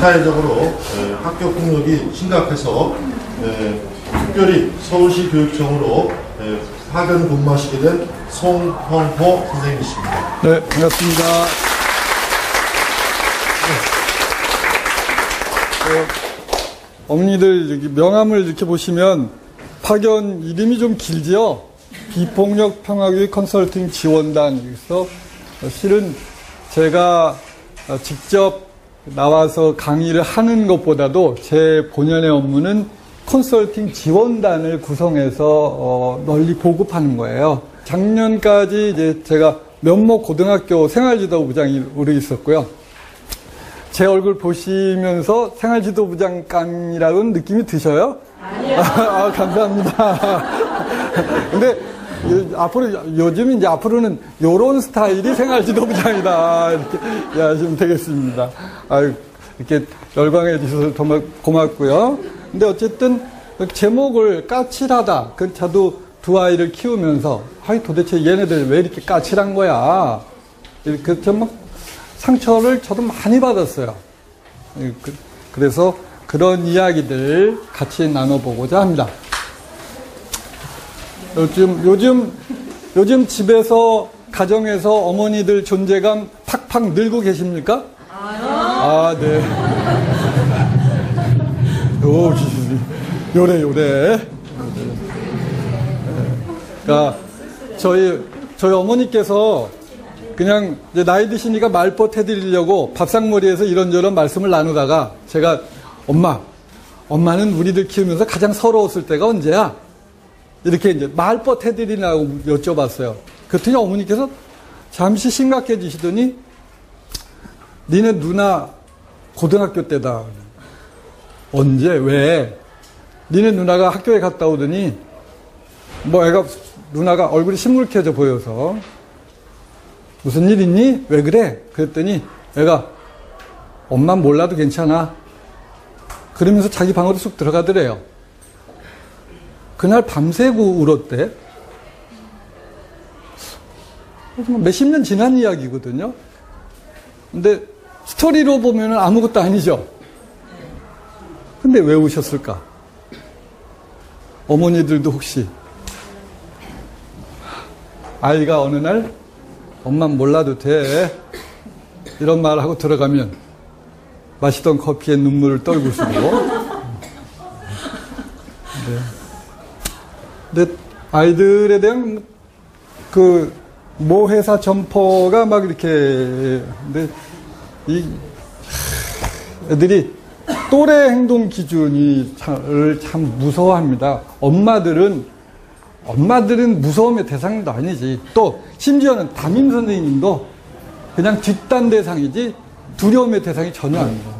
사회적으로 학교 폭력이 심각해서 특별히 서울시 교육청으로 파견 근무하시게 된 송형호 선생님이십니다. 네, 반갑습니다. 어머니들 여기 명함을 이렇게 보시면 파견 이름이 좀 길지요? 비폭력 평화교육 컨설팅 지원단. 그래서 실은 제가 직접 나와서 강의를 하는 것보다도 제 본연의 업무는 컨설팅 지원단을 구성해서 널리 보급하는 거예요. 작년까지 이제 제가 면목 고등학교 생활지도부장으로 있었고요. 제 얼굴 보시면서 생활지도부장감이라는 느낌이 드셔요? 아니요. 감사합니다. 근데 앞으로 요즘 이제 앞으로는 요런 스타일이 생활지도부장이다 이렇게 이해하시면 되겠습니다. 이렇게 열광해 주셔서 정말 고맙고요. 근데 어쨌든 제목을 까칠하다. 저도 두 아이를 키우면서 도대체 얘네들 왜 이렇게 까칠한 거야? 이렇게 좀 상처를 저도 많이 받았어요. 그래서 그런 이야기들 같이 나눠보고자 합니다. 요즘 집에서, 가정에서 어머니들 존재감 팍팍 늘고 계십니까? 네. 요래. 그러니까, 저희 어머니께서 그냥 이제 나이 드시니까 말벗 해드리려고 밥상머리에서 이런저런 말씀을 나누다가 제가 엄마는 우리들 키우면서 가장 서러웠을 때가 언제야? 이렇게 이제 말벗 해드리냐고 여쭤봤어요. 그랬더니 어머니께서 잠시 심각해지시더니 니네 누나 고등학교 때다. 언제? 왜? 니네 누나가 학교에 갔다 오더니 누나가 얼굴이 시무룩해져 보여서 무슨 일 있니? 왜 그래? 그랬더니 애가 엄만 몰라도 괜찮아. 그러면서 자기 방으로 쑥 들어가더래요. 그날 밤새고 울었대. 몇십 년 지난 이야기거든요. 근데 스토리로 보면 아무것도 아니죠. 근데 왜 우셨을까? 어머니들도 혹시 아이가 어느 날 엄만 몰라도 돼 이런 말을 하고 들어가면 마시던 커피에 눈물을 떨구시고 근데 아이들에 대한 모 회사 점퍼가 막 이렇게 근데 애들이 또래 행동 기준이 참 무서워합니다. 엄마들은 무서움의 대상도 아니지. 또 심지어는 담임 선생님도 그냥 뒷단 대상이지 두려움의 대상이 전혀 아닙니다.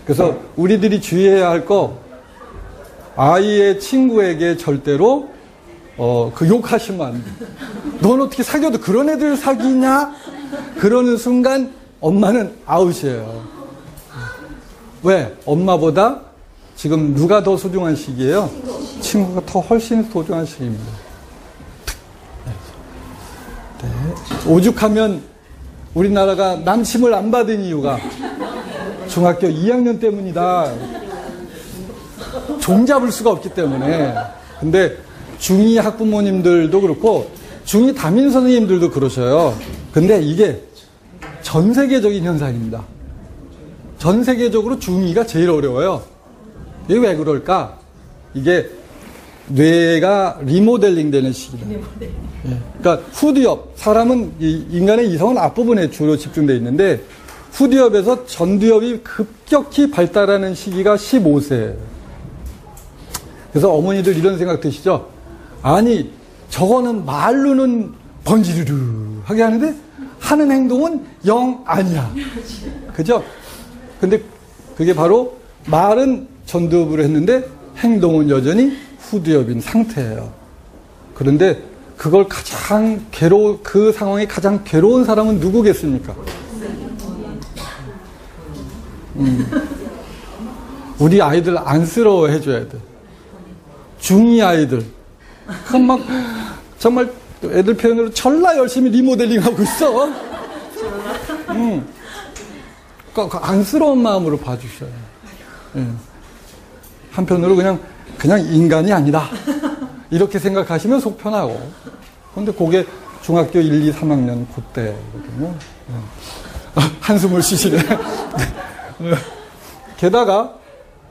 그래서 우리들이 주의해야 할 거 아이의 친구에게 절대로 욕하시면 안 돼. 넌 어떻게 사귀어도 그런 애들 사귀냐? 그러는 순간 엄마는 아웃이에요. 왜? 엄마보다 지금 누가 더 소중한 시기예요? 친구가 더 훨씬 소중한 시기입니다. 네. 오죽하면 우리나라가 남침을 안 받은 이유가 중학교 2학년 때문이다. 종잡을 수가 없기 때문에. 근데 중2 학부모님들도 그렇고 중2 담임 선생님들도 그러셔요. 근데 이게 전 세계적인 현상입니다. 전 세계적으로 중2가 제일 어려워요. 이게 왜 그럴까? 이게 뇌가 리모델링 되는 시기다. 그러니까 후두엽, 사람은 인간의 이성은 앞부분에 주로 집중되어 있는데 후두엽에서 전두엽이 급격히 발달하는 시기가 15세. 그래서 어머니들 이런 생각 드시죠? 아니, 저거는 말로는 번지르르 하게 하는데 하는 행동은 영 아니야. 그죠? 근데 그게 바로 말은 전두엽으로 했는데 행동은 여전히 후두엽인 상태예요. 그런데 그걸 그 상황이 가장 괴로운 사람은 누구겠습니까? 우리 아이들 안쓰러워 해줘야 돼. 중2 아이들. 그럼 정말 애들 표현으로 졸라 열심히 리모델링 하고 있어. 안쓰러운 마음으로 봐주셔요. 예. 한편으로 그냥 인간이 아니다. 이렇게 생각하시면 속 편하고. 근데 그게 중학교 1, 2, 3학년 그때거든요. 예. 한숨을 쉬시네. 게다가,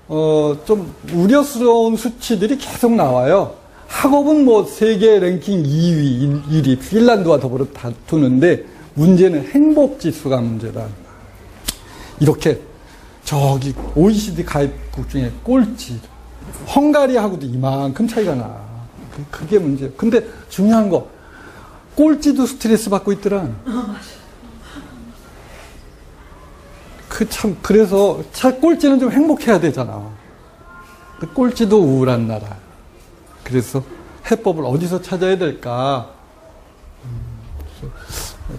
좀 우려스러운 수치들이 계속 나와요. 학업은 뭐 세계 랭킹 2위, 1위, 핀란드와 더불어 다투는데 문제는 행복 지수가 문제다. 이렇게 저기 OECD 가입국 중에 꼴찌. 헝가리하고도 이만큼 차이가 나. 그게 문제예요. 근데 중요한 거, 꼴찌도 스트레스 받고 있더라. 그래서 꼴찌는 좀 행복해야 되잖아. 꼴찌도 우울한 나라. 그래서 해법을 어디서 찾아야 될까?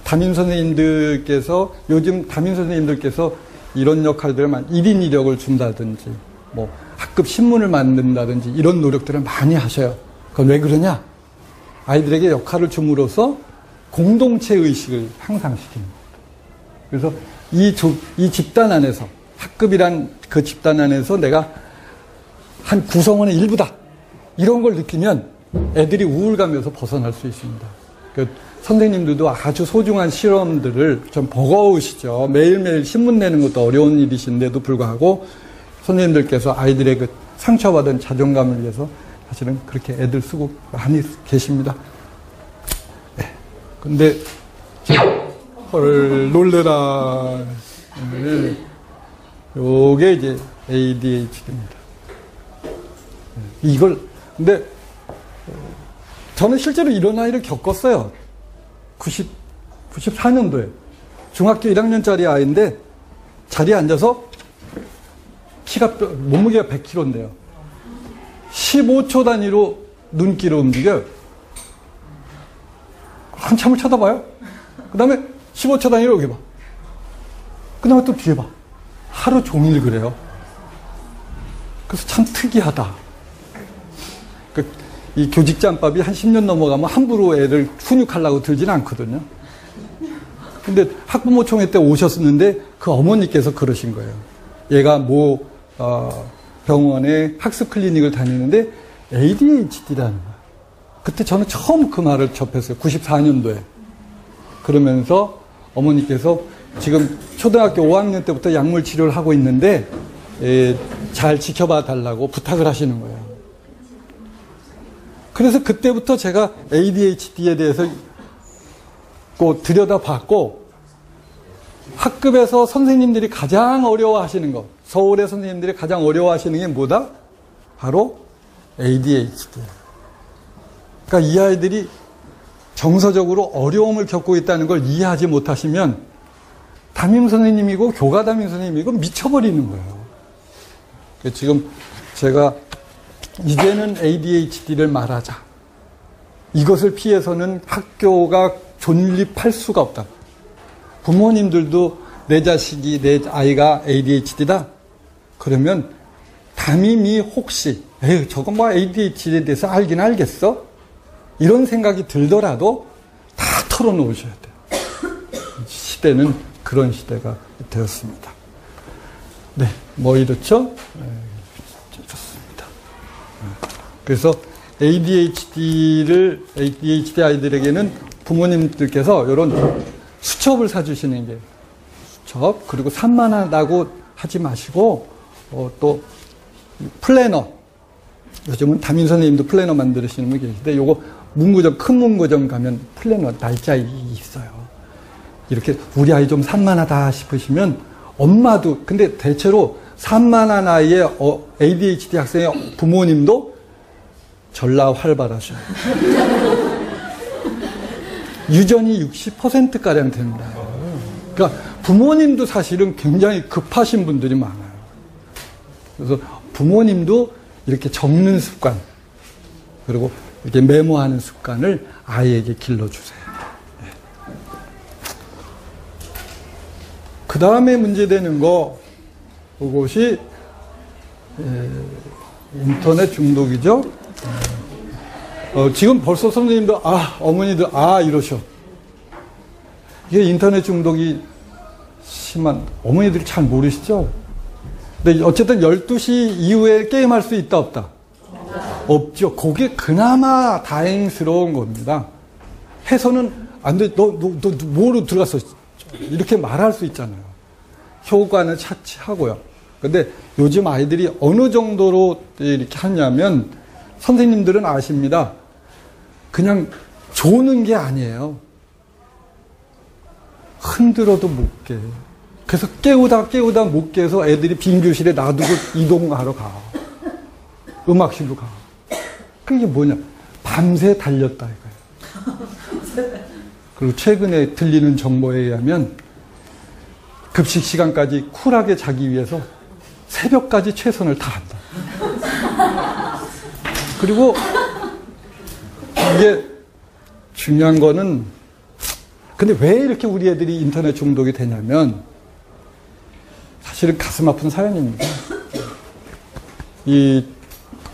담임 선생님들께서, 요즘 담임 선생님들께서 이런 역할들을 1인 1역을 준다든지, 뭐 학급 신문을 만든다든지 이런 노력들을 많이 하셔요. 그건 왜 그러냐? 아이들에게 역할을 줌으로써 공동체 의식을 향상시키는 거예요. 그래서 이 집단 안에서, 학급이란 그 집단 안에서 내가 한 구성원의 일부다. 이런 걸 느끼면 애들이 우울감에서 벗어날 수 있습니다. 선생님들도 아주 소중한 실험들을 좀 버거우시죠. 매일매일 신문 내는 것도 어려운 일이신데도 불구하고 선생님들께서 아이들의 그 상처받은 자존감을 위해서 사실은 그렇게 애들 쓰고 많이 계십니다. 네. 근데 헐 놀래라. 요게 이제 ADHD입니다. 근데 저는 실제로 이런 아이를 겪었어요. 94년도에 중학교 1학년짜리 아이인데 자리에 앉아서 몸무게가 100kg인데요. 15초 단위로 눈길을 움직여요. 한참을 쳐다봐요. 그 다음에 15초 단위로 여기 봐. 그 다음에 또 뒤에 봐. 하루 종일 그래요. 그래서 참 특이하다. 이 교직잠밥이 한 10년 넘어가면 함부로 애를 훈육하려고 들지는 않거든요. 근데 학부모총회 때 오셨었는데 그 어머니께서 그러신 거예요. 얘가 병원에 학습 클리닉을 다니는데 ADHD라는 거예요. 그때 저는 처음 그 말을 접했어요. 94년도에. 그러면서 어머니께서 지금 초등학교 5학년 때부터 약물 치료를 하고 있는데 잘 지켜봐 달라고 부탁을 하시는 거예요. 그래서 그때부터 제가 ADHD에 대해서 들여다봤고 학급에서 선생님들이 가장 어려워하시는 것, 서울의 선생님들이 가장 어려워하시는 게 뭐다? 바로 ADHD예요. 그러니까 이 아이들이 정서적으로 어려움을 겪고 있다는 걸 이해하지 못하시면 담임 선생님이고 교과 담임 선생님이고 미쳐버리는 거예요. 지금 제가 이제는 ADHD를 말하자. 이것을 피해서는 학교가 존립할 수가 없다. 부모님들도 내 자식이, 내 아이가 ADHD다? 그러면 담임이 혹시 저건 뭐 ADHD에 대해서 알긴 알겠어? 이런 생각이 들더라도 다 털어놓으셔야 돼요. 시대는 그런 시대가 되었습니다. 네, 뭐 이렇죠? 좋습니다. 그래서 ADHD 아이들에게는 부모님들께서 이런 수첩을 사주시는 게 수첩, 그리고 산만하다고 하지 마시고 또 플래너, 요즘은 담임 선생님도 플래너 만드시는 분 계신데 요거 문구점, 큰 문구점 가면 플래너 날짜 있어요. 이렇게 우리 아이 좀 산만하다 싶으시면 엄마도, 근데 대체로 산만한 아이의 ADHD 학생의 부모님도 전라 활발하셔요. 유전이 60%가량 됩니다. 그러니까 부모님도 사실은 굉장히 급하신 분들이 많아요. 그래서 부모님도 이렇게 적는 습관, 그리고 이렇게 메모하는 습관을 아이에게 길러주세요. 그 다음에 문제되는 거, 그것이 인터넷 중독이죠. 지금 벌써 선생님도 어머니들 이러셔. 이게 인터넷 중독이 그렇지만 어머니들이 잘 모르시죠? 근데 어쨌든 12시 이후에 게임할 수 있다 없다? 없죠. 그게 그나마 다행스러운 겁니다. 해서는 안 돼. 너 뭐로 들어갔어? 이렇게 말할 수 있잖아요. 효과는 차치하고요. 근데 요즘 아이들이 어느 정도로 이렇게 하냐면 선생님들은 아십니다. 그냥 조는 게 아니에요. 흔들어도 못 깨. 그래서 깨우다 못 깨서 애들이 빈 교실에 놔두고 이동하러 가. 음악실로 가. 그게 뭐냐? 밤새 달렸다 이거예요. 그리고 최근에 들리는 정보에 의하면 급식 시간까지 쿨하게 자기 위해서 새벽까지 최선을 다한다. 그리고 이게 중요한 거는 근데 왜 이렇게 우리 애들이 인터넷 중독이 되냐면 사실은 가슴 아픈 사연입니다. 이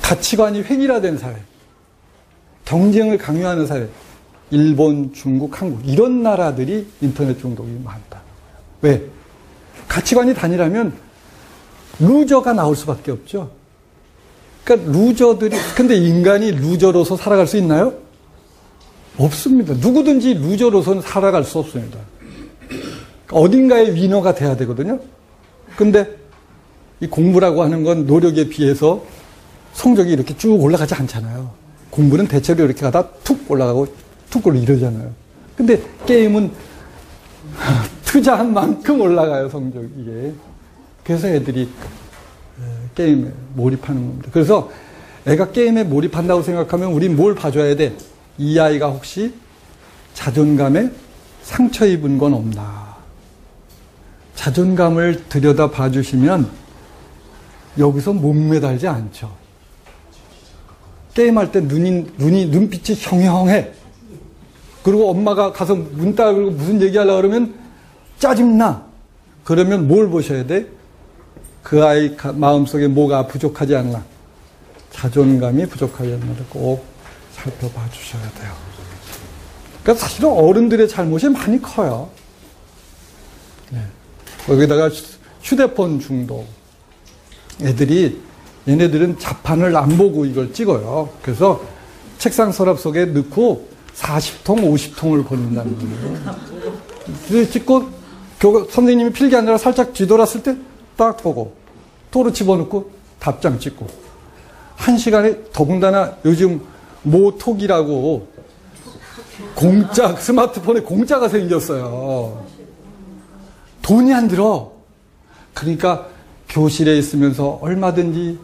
가치관이 획일화된 사회, 경쟁을 강요하는 사회, 일본, 중국, 한국 이런 나라들이 인터넷 중독이 많다. 왜? 가치관이 단일하면 루저가 나올 수밖에 없죠. 그러니까 루저들이 근데 인간이 루저로서 살아갈 수 있나요? 없습니다. 누구든지 루저로서는 살아갈 수 없습니다. 어딘가에 위너가 돼야 되거든요. 근데 이 공부라고 하는 건 노력에 비해서 성적이 이렇게 쭉 올라가지 않잖아요. 공부는 대체로 이렇게 가다 툭 올라가고 툭 올라 이러잖아요. 근데 게임은 투자한 만큼 올라가요, 성적이. 이게. 그래서 애들이 게임에 몰입하는 겁니다. 그래서 애가 게임에 몰입한다고 생각하면 우린 뭘 봐줘야 돼? 이 아이가 혹시 자존감에 상처 입은 건 없나. 자존감을 들여다 봐주시면 여기서 못 매달지 않죠. 게임할 때 눈빛이 형형해. 그리고 엄마가 가서 문 따고 무슨 얘기하려고 그러면 짜증나. 그러면 뭘 보셔야 돼? 그 아이 마음속에 뭐가 부족하지 않나. 자존감이 부족하지 않나를 꼭 살펴봐 주셔야 돼요. 그러니까 사실은 어른들의 잘못이 많이 커요. 네. 거기다가 휴대폰 중독. 애들이 얘네들은 자판을 안 보고 이걸 찍어요. 그래서 책상 서랍 속에 넣고 40통, 50통을 보낸다는 거예요. 그래서 찍고 선생님이 필기 아니라 살짝 뒤돌았을 때 딱 보고 토로 집어넣고 답장 찍고 1시간에 더군다나 요즘 모톡이라고 공짜 스마트폰에 공짜가 생겼어요. 돈이 안 들어. 그러니까 교실에 있으면서 얼마든지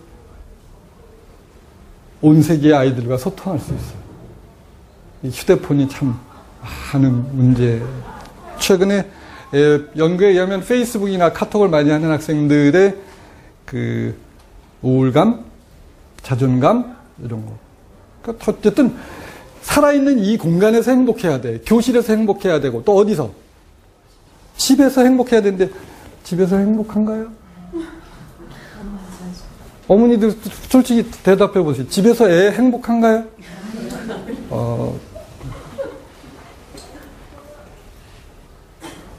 온 세계의 아이들과 소통할 수 있어요. 이 휴대폰이 참 많은 문제. 최근에 연구에 의하면 페이스북이나 카톡을 많이 하는 학생들의 그 우울감, 자존감 이런 거. 그러니까 어쨌든 살아있는 이 공간에서 행복해야 돼. 교실에서 행복해야 되고 또 어디서? 집에서 행복해야 되는데 집에서 행복한가요? 어머니들 솔직히 대답해 보세요. 집에서 애 행복한가요?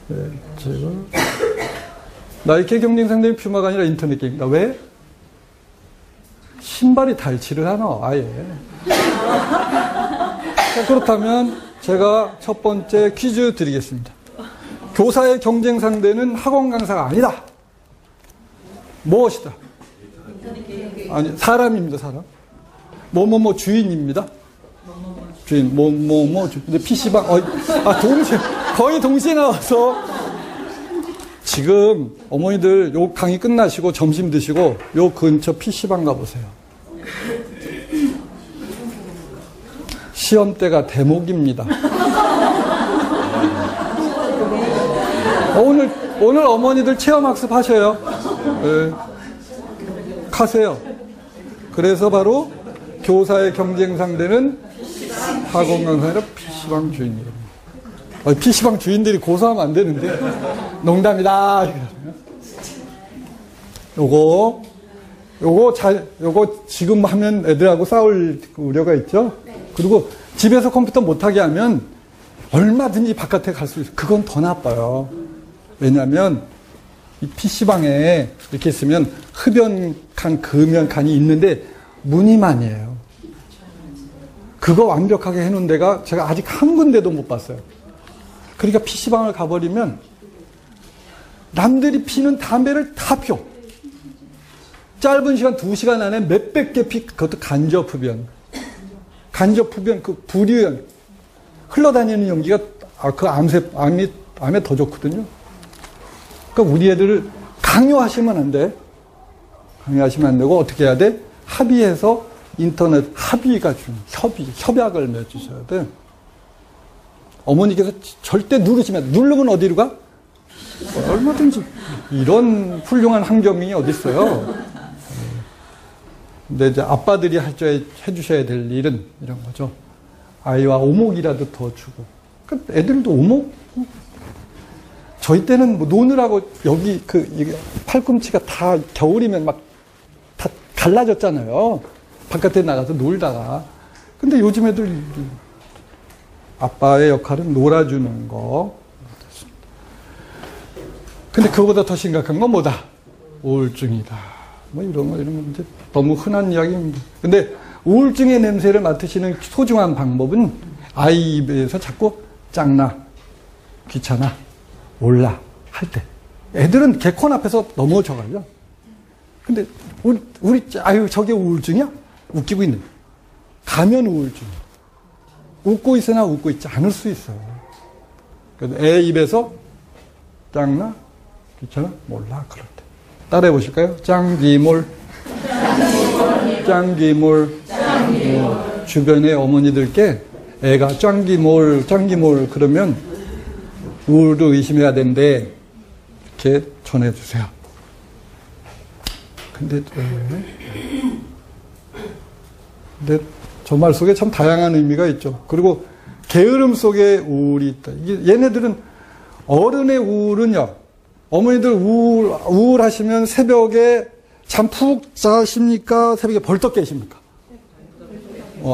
네, 제가 나이키 경쟁 상대는 퓨마가 아니라 인터넷 게임이다. 왜? 신발이 닳지를 않아, 아예. 그렇다면 제가 첫 번째 퀴즈 드리겠습니다. 교사의 경쟁 상대는 학원 강사가 아니다. 무엇이다? 아니, 사람입니다, 사람. 뭐뭐뭐 주인입니다. 주인, 근데 PC방, 거의 동시에 나와서. 지금 어머니들 요 강의 끝나시고 점심 드시고 요 근처 PC방 가보세요. 시험대가 대목입니다. 오늘 어머니들 체험학습 하셔요. 네. 가세요. 그래서 바로 교사의 경쟁 상대는 학원 강사가 아니라 PC방 주인이에요. PC방 주인들이 고소하면 안 되는데. 농담이다. 요거 지금 하면 애들하고 싸울 우려가 있죠? 그리고 집에서 컴퓨터 못하게 하면 얼마든지 바깥에 갈 수 있어요. 그건 더 나빠요. 왜냐하면 이 PC방에 이렇게 있으면 흡연칸, 금연칸이 있는데 무늬만이에요. 그거 완벽하게 해놓은 데가 제가 아직 한 군데도 못 봤어요. 그러니까 PC방을 가버리면 남들이 피는 담배를 다 펴. 짧은 시간 2시간 안에 몇백 개 그것도 간접 흡연. 간접 흡연, 그 불이연. 흘러다니는 연기가 그 암에 더 좋거든요. 그러니까 우리 애들을 강요하시면 안 돼. 강요하시면 안 되고 어떻게 해야 돼? 합의해서 인터넷 합의가 좀 협약을 맺으셔야 돼. 어머니께서 절대 누르시면 누르면 어디로 가? 얼마든지 이런 훌륭한 환경이 어디 있어요. 근데 이제 아빠들이 해주셔야 될 일은 이런 거죠. 아이와 오목이라도 더 주고. 그러니까 애들도 오목? 저희 때는 뭐 노느라고 여기 이게 팔꿈치가 다 겨울이면 막 다 갈라졌잖아요. 바깥에 나가서 놀다가. 근데 요즘 애들 아빠의 역할은 놀아주는 거. 근데 그거보다 더 심각한 건 뭐다? 우울증이다. 뭐 이런 거 이제 너무 흔한 이야기입니다. 근데 우울증의 냄새를 맡으시는 소중한 방법은 아이 입에서 자꾸 짱나, 귀찮아, 몰라 할 때. 애들은 개콘 앞에서 넘어져가요. 근데 우리 아유 저게 우울증이야? 웃기고 있는. 가면 우울증. 웃고 있으나 웃고 있지 않을 수 있어요. 그래서 애 입에서 짱나, 귀찮아, 몰라 그럴 때. 따라해 보실까요? 짱기몰. 짱기몰. 주변의 어머니들께 애가 짱기몰 그러면 우울도 의심해야 되는데 이렇게 전해주세요. 근데 저 말 속에 참 다양한 의미가 있죠. 그리고 게으름 속에 우울이 있다. 얘네들은 어른의 우울은요. 어머니들 우울하시면 새벽에 잠 푹 자십니까? 새벽에 벌떡 깨십니까?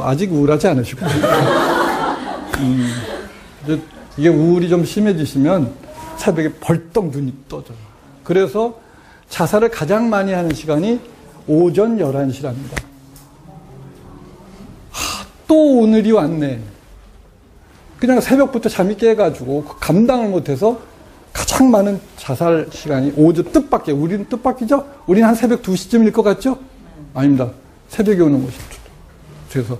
아직 우울하지 않으시고. 이게 우울이 좀 심해지시면 새벽에 벌떡 눈이 떠져요. 그래서 자살을 가장 많이 하는 시간이 오전 11시랍니다. 또 오늘이 왔네. 그냥 새벽부터 잠이 깨가지고 감당을 못해서 가장 많은 자살 시간이 오전 뜻밖의, 우리는 뜻밖이죠? 우리는 한 새벽 2시쯤일 것 같죠? 아닙니다. 새벽에 오는 것이. 그래서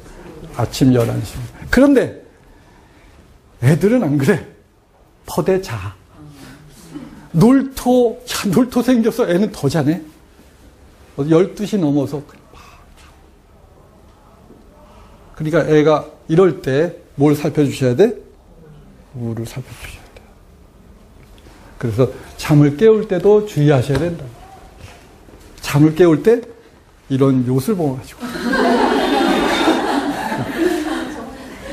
아침 11시. 그런데 애들은 안 그래. 퍼대 자. 놀토 생겨서 애는 더 자네. 12시 넘어서. 그러니까 애가 이럴 때 뭘 살펴주셔야 돼? 우울을 살펴주셔야 돼. 그래서 잠을 깨울 때도 주의하셔야 된다. 잠을 깨울 때 이런 요술 봉어가지고.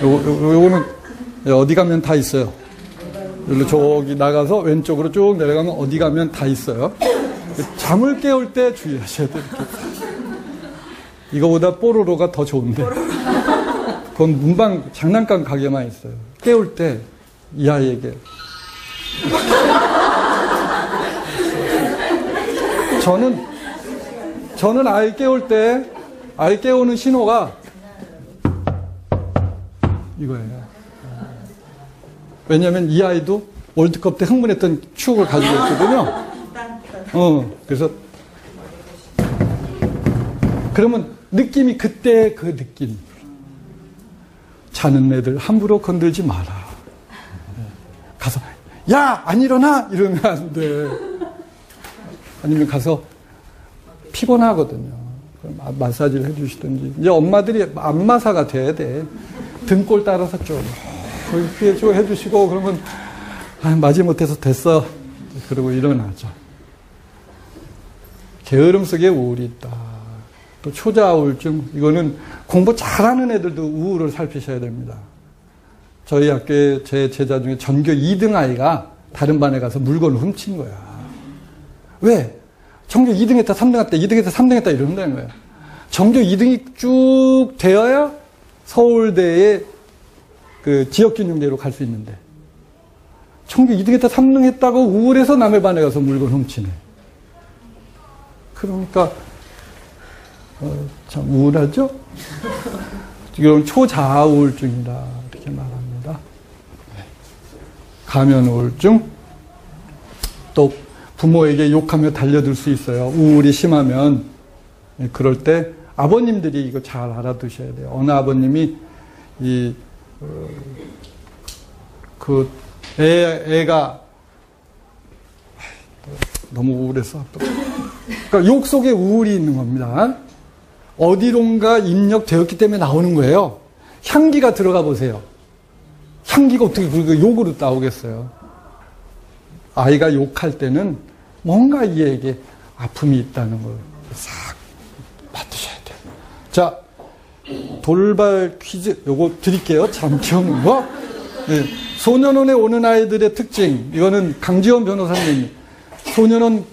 요거는 어디 가면 다 있어요. 여기로 저기 나가서 왼쪽으로 쭉 내려가면 어디 가면 다 있어요. 잠을 깨울 때 주의하셔야 돼요. 이거보다 뽀로로가 더 좋은데. 그건 문방 장난감 가게만 있어요. 깨울 때 이 아이에게. 저는 아이 깨울 때 아이 깨우는 신호가 이거예요. 왜냐하면 이 아이도 월드컵 때 흥분했던 추억을 가지고 있거든요. 그래서 그러면 느낌이 그때 그 느낌. 자는 애들 함부로 건들지 마라. 가서 야! 안 일어나! 이러면 안 돼. 아니면 가서 피곤하거든요. 그럼 마사지를 해주시든지. 이제 엄마들이 안마사가 돼야 돼. 등골 따라서 좀 해주시고 그러면 마지못해서 됐어. 그러고 일어나죠. 게으름 속에 우울이 있다. 또 초자우울증, 이거는 공부 잘하는 애들도 우울을 살피셔야 됩니다. 저희 학교에 제 제자 중에 전교 2등 아이가 다른 반에 가서 물건을 훔친 거야. 왜? 전교 2등 했다, 3등 했다, 2등 했다, 3등 했다 이런다는 거야. 전교 2등이 쭉 되어야 서울대의 그 지역균형대로 갈 수 있는데 전교 2등 했다, 3등 했다고 우울해서 남의 반에 가서 물건 훔치네. 그러니까 참 우울하죠? 이건 초자아 우울증이다 이렇게 말합니다. 가면 우울증, 또 부모에게 욕하며 달려들 수 있어요. 우울이 심하면. 그럴 때 아버님들이 이거 잘 알아두셔야 돼요. 어느 아버님이 애가 너무 우울해서 그러니까 욕 속에 우울이 있는 겁니다. 어디론가 입력되었기 때문에 나오는 거예요. 향기가 들어가 보세요. 향기가 어떻게 그 욕으로 나오겠어요. 아이가 욕할 때는 뭔가 이에게 아픔이 있다는 걸 싹 맡으셔야 돼요. 자, 돌발 퀴즈 요거 드릴게요. 참 귀여운 거. 네. 소년원에 오는 아이들의 특징. 이거는 강지원 변호사님. 소년원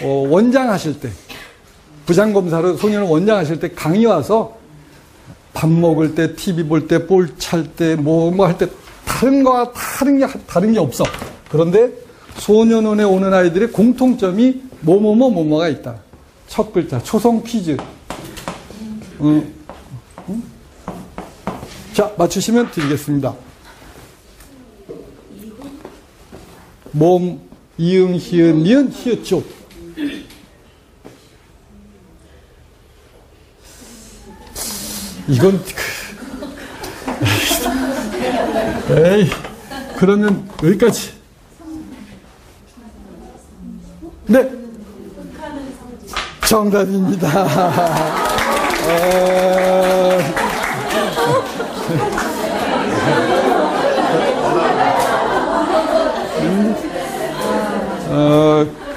원장 하실 때, 부장검사로 소년원 원장 하실 때 강의 와서 밥 먹을 때, TV 볼 때, 볼 찰 때, 뭐 할 때 다른 게 없어. 그런데 소년원에 오는 아이들의 공통점이 뭐뭐가 있다. 첫 글자, 초성 퀴즈. 자, 맞추시면 드리겠습니다. 몸, 이응, 히읗, 니은, 히읗, 이건 에이, 그러면 여기까지. 네, 정답입니다.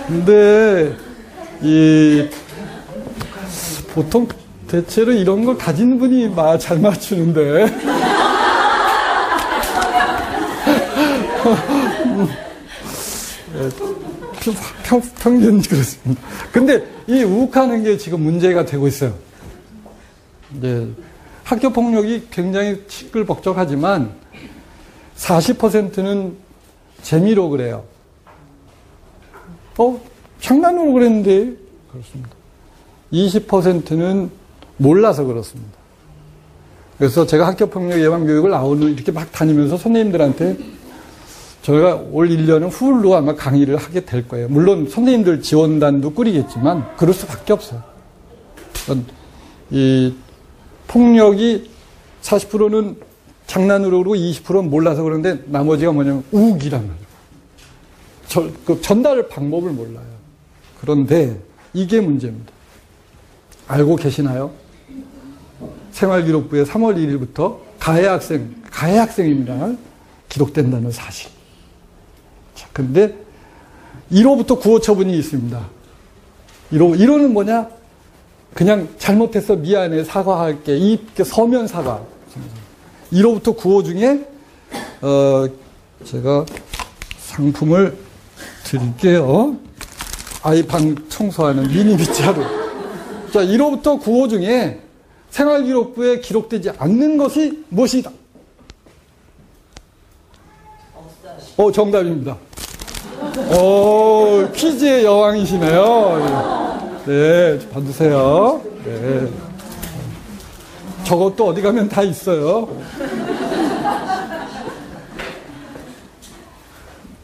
근데 보통 대체로 이런 걸 가진 분이 잘 맞추는데. 평균 그렇습니다. 근데 이 욱하는 게 지금 문제가 되고 있어요. 네. 학교 폭력이 굉장히 시끌벅적하지만 40%는 재미로 그래요. 장난으로 그랬는데 그렇습니다. 20%는 몰라서 그렇습니다. 그래서 제가 학교폭력 예방 교육을 이렇게 막 다니면서 선생님들한테 저희가 올 1년은 훌로 아마 강의를 하게 될 거예요. 물론 선생님들 지원단도 꾸리겠지만 그럴 수밖에 없어요. 이 폭력이 40%는 장난으로 그러고 20%는 몰라서 그러는데 나머지가 뭐냐면 우기란 말이에요. 그 전달 방법을 몰라요. 그런데 이게 문제입니다. 알고 계시나요? 생활기록부에 3월 1일부터 가해 학생입니다. 기록된다는 사실. 자, 근데 1호부터 9호 처분이 있습니다. 1호는 뭐냐? 그냥 잘못해서 미안해, 사과할게. 이 서면 사과. 1호부터 9호 중에, 제가 상품을 드릴게요. 아이 방 청소하는 미니 빗자루. 자, 1호부터 9호 중에 생활기록부에 기록되지 않는 것이 무엇이다? 정답입니다. 퀴즈의 여왕이시네요. 네, 받으세요. 네. 저것도 어디 가면 다 있어요.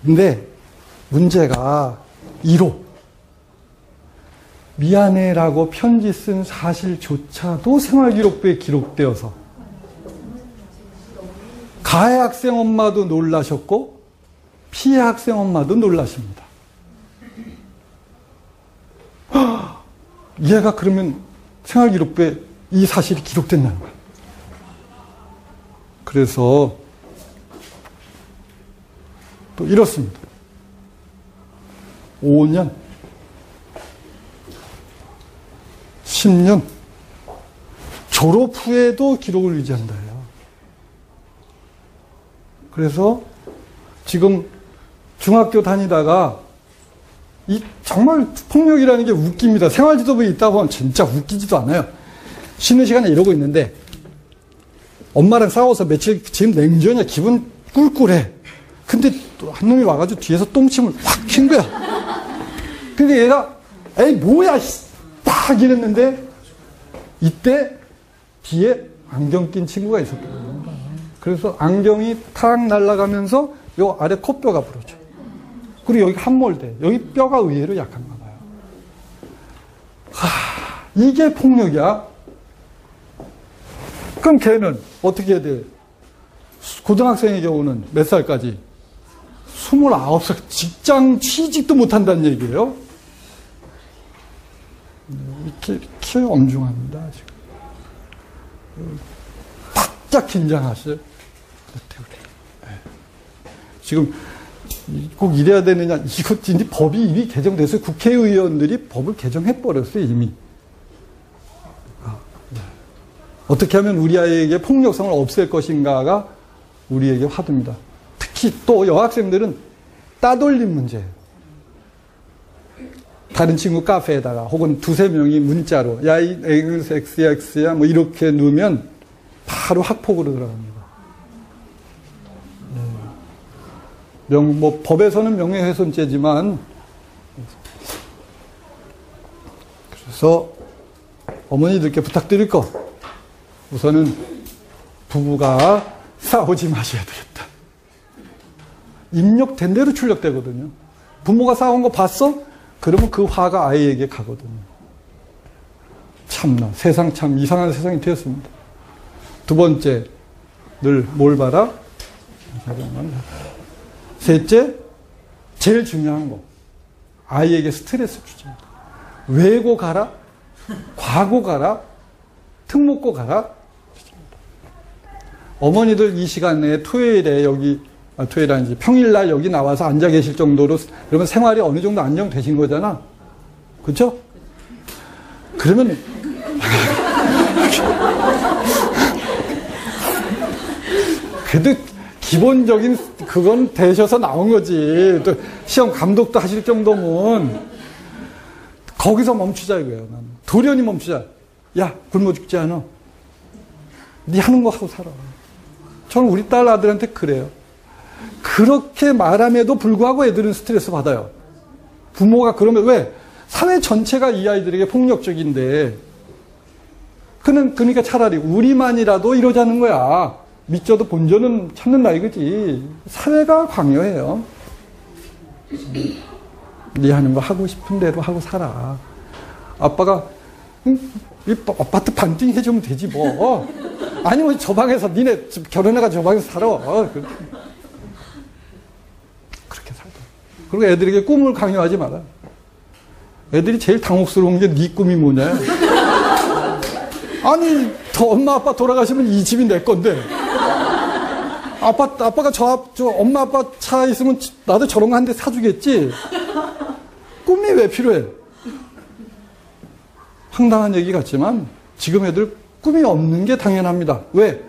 근데 문제가 1호. 미안해라고 편지 쓴 사실조차도 생활기록부에 기록되어서 가해 학생 엄마도 놀라셨고 피해 학생 엄마도 놀라십니다. 얘가 그러면 생활기록부에 이 사실이 기록된다는 거야. 그래서 또 이렇습니다. 5년 10년 졸업 후에도 기록을 유지한다요. 그래서 지금 중학교 다니다가 정말 폭력이라는 게 웃깁니다. 생활지도부에 있다 보면 진짜 웃기지도 않아요. 쉬는 시간에 이러고 있는데 엄마랑 싸워서 며칠 지금 냉전이야. 기분 꿀꿀해. 근데 또 한 놈이 와가지고 뒤에서 똥침을 확 킨 거야. 근데 얘가 에이 뭐야 팍 이랬는데 이때 뒤에 안경 낀 친구가 있었거든요. 그래서 안경이 탁 날아가면서 요 아래 코뼈가 부러져. 그리고 여기 함몰돼. 여기 뼈가 의외로 약한가 봐요. 이게 폭력이야. 그럼 걔는 어떻게 해야 돼? 고등학생의 경우는 몇 살까지? 29살 직장 취직도 못한다는 얘기예요. 이렇게 엄중합니다. 지금. 바짝 긴장하세요. 지금 꼭 이래야 되느냐? 이거 이제 법이 이미 개정돼서 국회의원들이 법을 개정해버렸어요, 이미. 어떻게 하면 우리 아이에게 폭력성을 없앨 것인가가 우리에게 화두입니다. 특히 또 여학생들은 따돌림 문제예요. 다른 친구 카페에다가 혹은 두세 명이 문자로 야, 이 XX야 뭐 이렇게 누우면 바로 학폭으로 들어갑니다. 뭐 법에서는 명예훼손죄지만 그래서 어머니들께 부탁드릴 거 우선은 부부가 싸우지 마셔야 되겠다. 입력된 대로 출력되거든요. 부모가 싸운 거 봤어? 그러면 그 화가 아이에게 가거든요. 참나 세상 참 이상한 세상이 되었습니다. 두 번째 늘 뭘 봐라? 셋째 제일 중요한 거 아이에게 스트레스 주지 마. 외고 가라 과고 가라 특목고 가라. 어머니들 이 시간에 토요일에 여기 토요일 아니지 평일날 여기 나와서 앉아 계실 정도로 그러면 생활이 어느 정도 안정되신 거잖아. 그렇죠? 그러면 그래도 기본적인 그건 되셔서 나온 거지. 또 시험 감독도 하실 정도면 거기서 멈추자 이거예요. 나는. 돌연히 멈추자. 야 굶어 죽지 않아. 네 하는 거 하고 살아. 저는 우리 딸 아들한테 그래요. 그렇게 말함에도 불구하고 애들은 스트레스 받아요. 부모가 그러면 왜? 사회 전체가 이 아이들에게 폭력적인데 그러니까 차라리 우리만이라도 이러자는 거야. 믿져도 본전은 찾는다 이거지. 사회가 강요해요. 네 하는 거 하고 싶은 대로 하고 살아. 아빠가 이 아파트 반띵 해주면 되지 뭐. 아니면 저 방에서 니네 결혼해가 저 방에서 살아. 그렇게 살아. 그리고 애들에게 꿈을 강요하지 마라. 애들이 제일 당혹스러운 게 네 꿈이 뭐냐. 아니 더 엄마 아빠 돌아가시면 이 집이 내 건데 아빠가 저 엄마 아빠 차 있으면 나도 저런 거 한 대 사주겠지. 꿈이 왜 필요해? 황당한 얘기 같지만 지금 애들 꿈이 없는 게 당연합니다. 왜?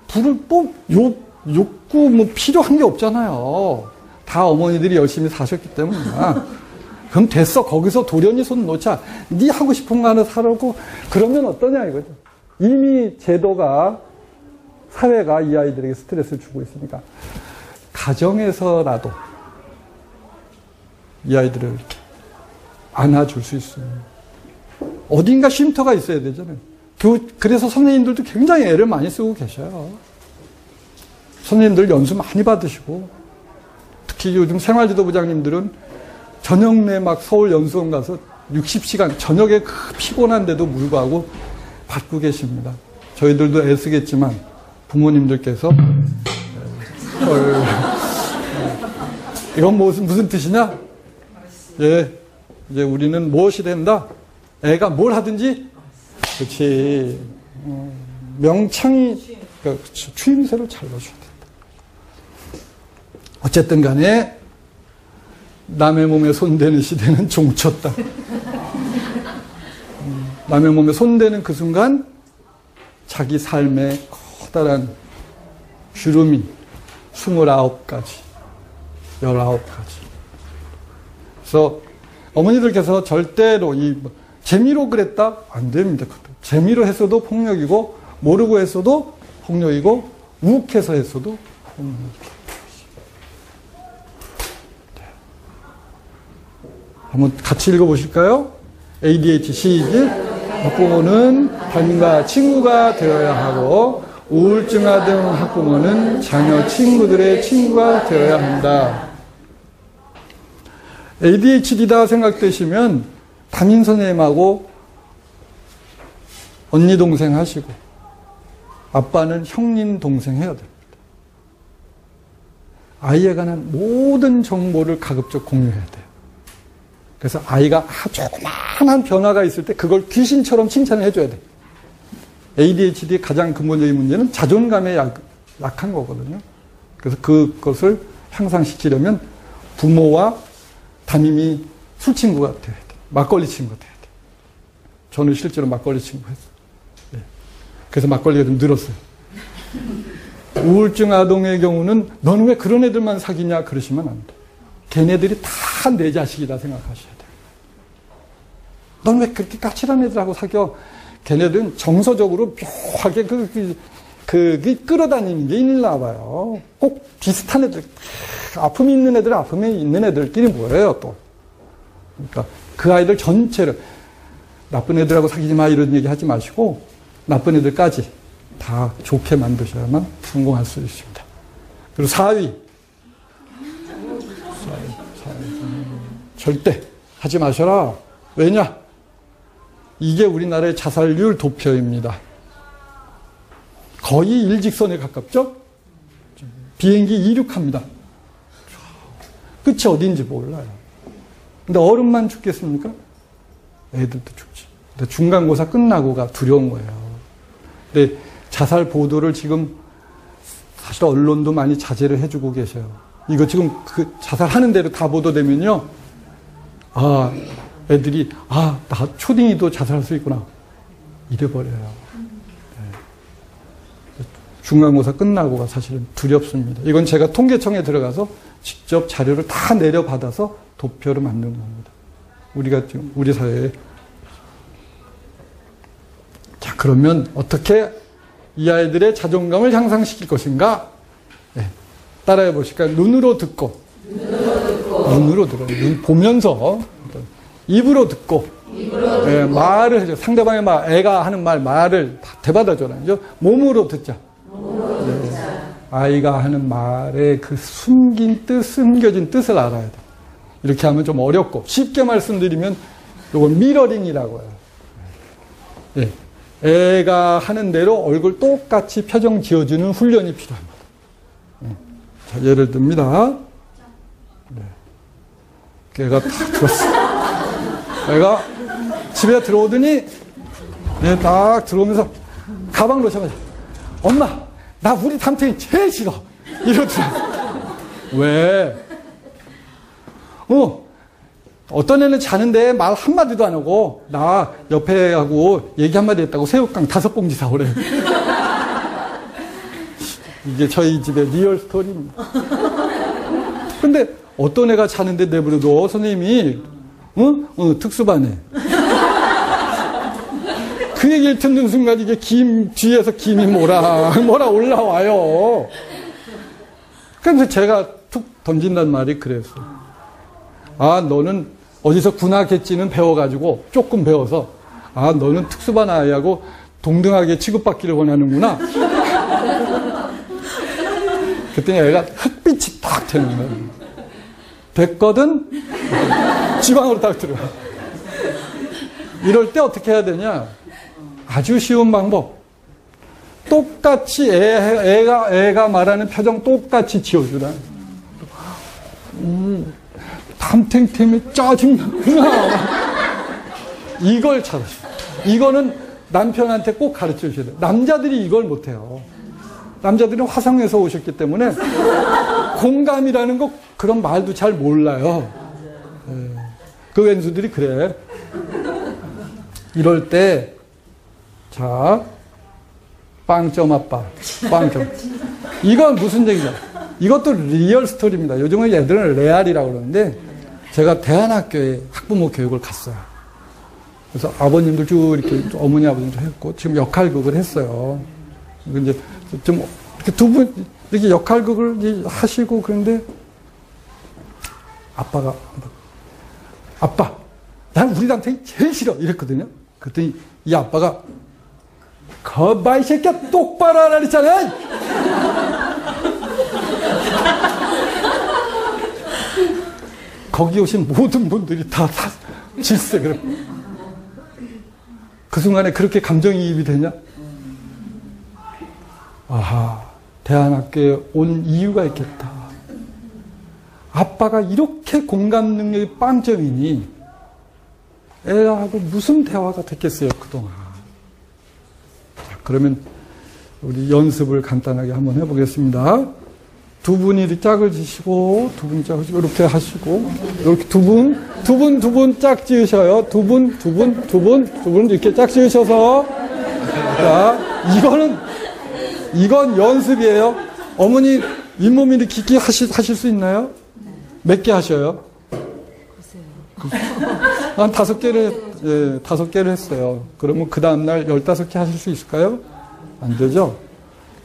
불을 욕구 뭐 필요한 게 없잖아요. 다 어머니들이 열심히 사셨기 때문이야. 그럼 됐어. 거기서 돌연히 손 놓자. 네 하고 싶은 거 하나 사라고 그러면 어떠냐 이거죠. 이미 제도가 사회가 이 아이들에게 스트레스를 주고 있으니까 가정에서라도 이 아이들을 이렇게 안아줄 수 있으면 어딘가 쉼터가 있어야 되잖아요. 그래서 선생님들도 굉장히 애를 많이 쓰고 계셔요. 선생님들 연수 많이 받으시고 특히 요즘 생활지도부장님들은 저녁 내 막 서울 연수원 가서 60시간 저녁에 피곤한데도 불구하고 받고 계십니다. 저희들도 애쓰겠지만 부모님들께서 이건 무슨 뜻이냐? 예, 이제 우리는 무엇이 된다? 애가 뭘 하든지 그렇지 명창이 그러니까 추임새를 잘 넣어줘야 된다. 어쨌든 간에 남의 몸에 손대는 시대는 종쳤다. 남의 몸에 손대는 그 순간 자기 삶의 커다란 주름이 29가지, 19가지. 그래서 어머니들께서 절대로 재미로 그랬다? 안 됩니다. 재미로 했어도 폭력이고, 모르고 했어도 폭력이고, 욱해서 했어도 폭력이고. 한번 같이 읽어보실까요? ADHD 시리즈 학부모는 담임과 친구가 되어야 하고 우울증아 등 학부모는 자녀 친구들의 친구가 되어야 한다. ADHD다 생각되시면 담임 선생님하고 언니 동생 하시고 아빠는 형님 동생 해야 됩니다. 아이에 관한 모든 정보를 가급적 공유해야 돼요. 그래서 아이가 조그마한 변화가 있을 때 그걸 귀신처럼 칭찬을 해줘야 돼요. ADHD의 가장 근본적인 문제는 자존감에 약한 거거든요. 그래서 그것을 향상시키려면 부모와 담임이 술 친구가 돼야 돼. 막걸리 친구가 돼야 돼. 저는 실제로 막걸리 친구 했어요. 네. 그래서 막걸리가 좀 늘었어요. 우울증 아동의 경우는 너는 왜 그런 애들만 사귀냐 그러시면 안 돼. 걔네들이 다 내 자식이다 생각하셔야 돼요. 넌 왜 그렇게 까칠한 애들하고 사겨? 걔네들은 정서적으로 묘하게 끌어다니는 게 있나 봐요. 꼭 비슷한 애들, 아픔이 있는 애들, 아픔이 있는 애들끼리 뭐예요, 또. 그러니까 그 아이들 전체를 나쁜 애들하고 사귀지 마 이런 얘기 하지 마시고 나쁜 애들까지 다 좋게 만드셔야만 성공할 수 있습니다. 그리고 4위. 절대 하지 마셔라. 왜냐? 이게 우리나라의 자살률 도표입니다. 거의 일직선에 가깝죠? 비행기 이륙합니다. 끝이 어딘지 몰라요. 근데 어른만 죽겠습니까? 애들도 죽지. 근데 중간고사 끝나고가 두려운 거예요. 근데 자살 보도를 지금 사실 언론도 많이 자제를 해주고 계셔요. 이거 지금 그 자살하는 대로 다 보도되면요. 애들이, 나 초딩이도 자살할 수 있구나. 이래버려요. 네. 중간고사 끝나고가 사실은 두렵습니다. 이건 제가 통계청에 들어가서 직접 자료를 다 내려받아서 도표를 만든 겁니다. 우리가 지금, 우리 사회에. 자, 그러면 어떻게 이 아이들의 자존감을 향상시킬 것인가? 네. 따라해 보실까요? 눈으로 듣고. 눈으로 들어요. 눈 보면서. 입으로 듣고. 네, 말을 해줘. 상대방의 말, 애가 하는 말을 되받아줘요. 몸으로 듣자. 네. 아이가 하는 말의 그 숨긴 뜻, 숨겨진 뜻을 알아야 돼. 이렇게 하면 좀 어렵고, 쉽게 말씀드리면, 이건 미러링이라고 해요. 네. 애가 하는 대로 얼굴 똑같이 표정 지어주는 훈련이 필요합니다. 네. 자, 예를 듭니다. 네. 애가 다 들었어. 애가 집에 들어오더니, 네, 딱 들어오면서 가방 놓자마자, 엄마, 나 우리 담탱이 제일 싫어. 이러더라고. 왜? 어떤 애는 자는데 말 한마디도 안 하고, 나 옆에 하고 얘기 한마디 했다고 새우깡 5봉지 사오래. 이게 저희 집의 리얼 스토리입니다. 근데 어떤 애가 자는데 내버려둬, 선생님이, 특수반에. 그 얘기를 듣는 순간 이게 뒤에서 김이 뭐라 올라와요. 그래서 제가 툭 던진단 말이 그랬어요. 너는 어디서 군화겠지는 배워가지고 조금 배워서, 너는 특수반 아이하고 동등하게 취급받기를 원하는구나. 그랬더니 애가 흑빛이 딱 되는 거예요. 됐거든? 지방으로 딱 들어가. 이럴 때 어떻게 해야 되냐? 아주 쉬운 방법. 똑같이 애가 말하는 표정 똑같이 지어주라. 담탱템에 짜증나구나. 이걸 잘하시죠. 이거는 남편한테 꼭 가르쳐 주셔야 돼요. 남자들이 이걸 못해요. 남자들은 화성에서 오셨기 때문에 공감이라는 거 그런 말도 잘 몰라요. 그 왼수들이 그래. 이럴 때 자, 빵점 아빠, 빵점. 이건 무슨 얘기냐? 이것도 리얼 스토리입니다. 요즘은 얘들은 레알이라고 그러는데 제가 대안학교에 학부모 교육을 갔어요. 그래서 아버님들 쭉 이렇게 어머니 아버님도 했고 지금 역할극을 했어요. 이제 좀 이렇게 두 분 이렇게 역할극을 하시고 그런데 아빠 난 우리 남편이 제일 싫어. 이랬거든요. 그랬더니 이 아빠가 거봐 이 새끼야 똑바로 하라 그랬잖아. 거기 오신 모든 분들이 다 질세. 그 순간에 그렇게 감정이입이 되냐? 아하, 대안학교에 온 이유가 있겠다. 아빠가 이렇게 공감 능력이 빵점이니 애하고 무슨 대화가 됐겠어요, 그동안. 자, 그러면 우리 연습을 간단하게 한번 해보겠습니다. 두 분이 이렇게 짝을 지시고, 두 분이 짝을 지시고, 이렇게 하시고, 이렇게 두 분 짝 지으셔요. 두 분 이렇게 짝 지으셔서. 자, 이건 연습이에요. 어머니 잇몸 일으키기 하실 수 있나요? 몇 개 하셔요? 한 5개를 했어요. 그러면 그 다음날 15개 하실 수 있을까요? 안 되죠?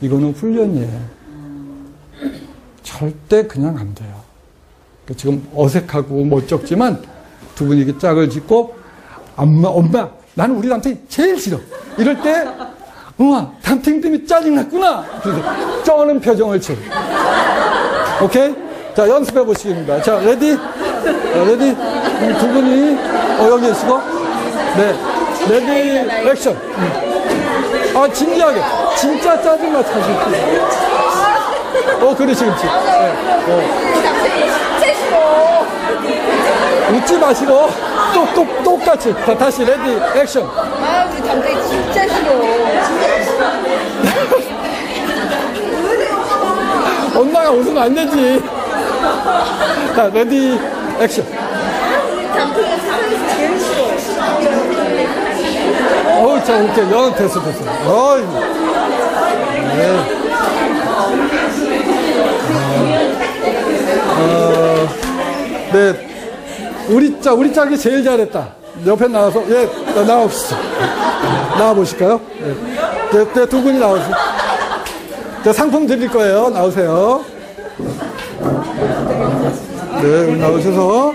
이거는 훈련이에요. 절대 그냥 안 돼요. 지금 어색하고 멋쩍지만 두 분이 이렇게 짝을 짓고, 엄마, 나는 우리 남편이 제일 싫어. 이럴 때, 엄마, 남편 때문에 짜증났구나. 그래서 쩌는 표정을 쳐. 오케이? 자, 연습해 보시겠습니다. 자, 레디? 레디? 두 분이, 여기 계시고. 네. 레디, 액션. 아, 진지하게. 진짜 짜증나, 사실. 그렇지. 네. 웃지 마시고, 똑같이. 자, 다시, 레디, 액션. 아, 우리 담배 진짜 싫어. 엄마가 웃으면 안 되지. 자, 레디, 액션. 담배가 세상에서 제일 싫어. 자, 오케이. 됐어. 네. 네. 우리 짝이 제일 잘했다. 옆에 나와서, 나와보시죠. 나와보실까요? 네, 두 분이 나오세요. 상품 드릴 거예요. 나오세요. 네, 나오셔서.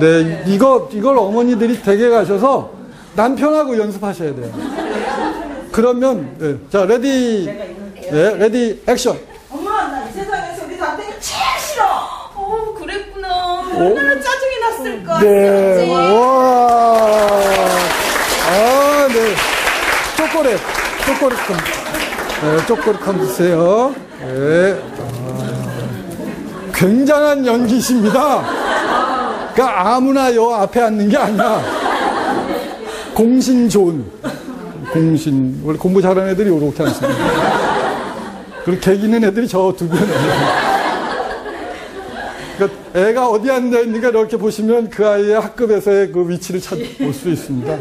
네, 이걸 어머니들이 댁에 가셔서 남편하고 연습하셔야 돼요. 그러면, 자, 레디, 액션. 엄마, 나 이 세상에서 우리 남편이 제일 싫어. 그랬구나. 얼마나 짜증이 났을까. 네, 와. 네. 초콜릿 좀 드세요. 네. 굉장한 연기십니다. 그러니까 아무나 요 앞에 앉는 게 아니야. 공신. 원래 공부 잘하는 애들이 요렇게 앉습니다. 그리고 개기는 애들이 저 두 분이에요. 그러니까 애가 어디 앉아있는가 이렇게 보시면 그 아이의 학급에서의 그 위치를 찾을 수 있습니다.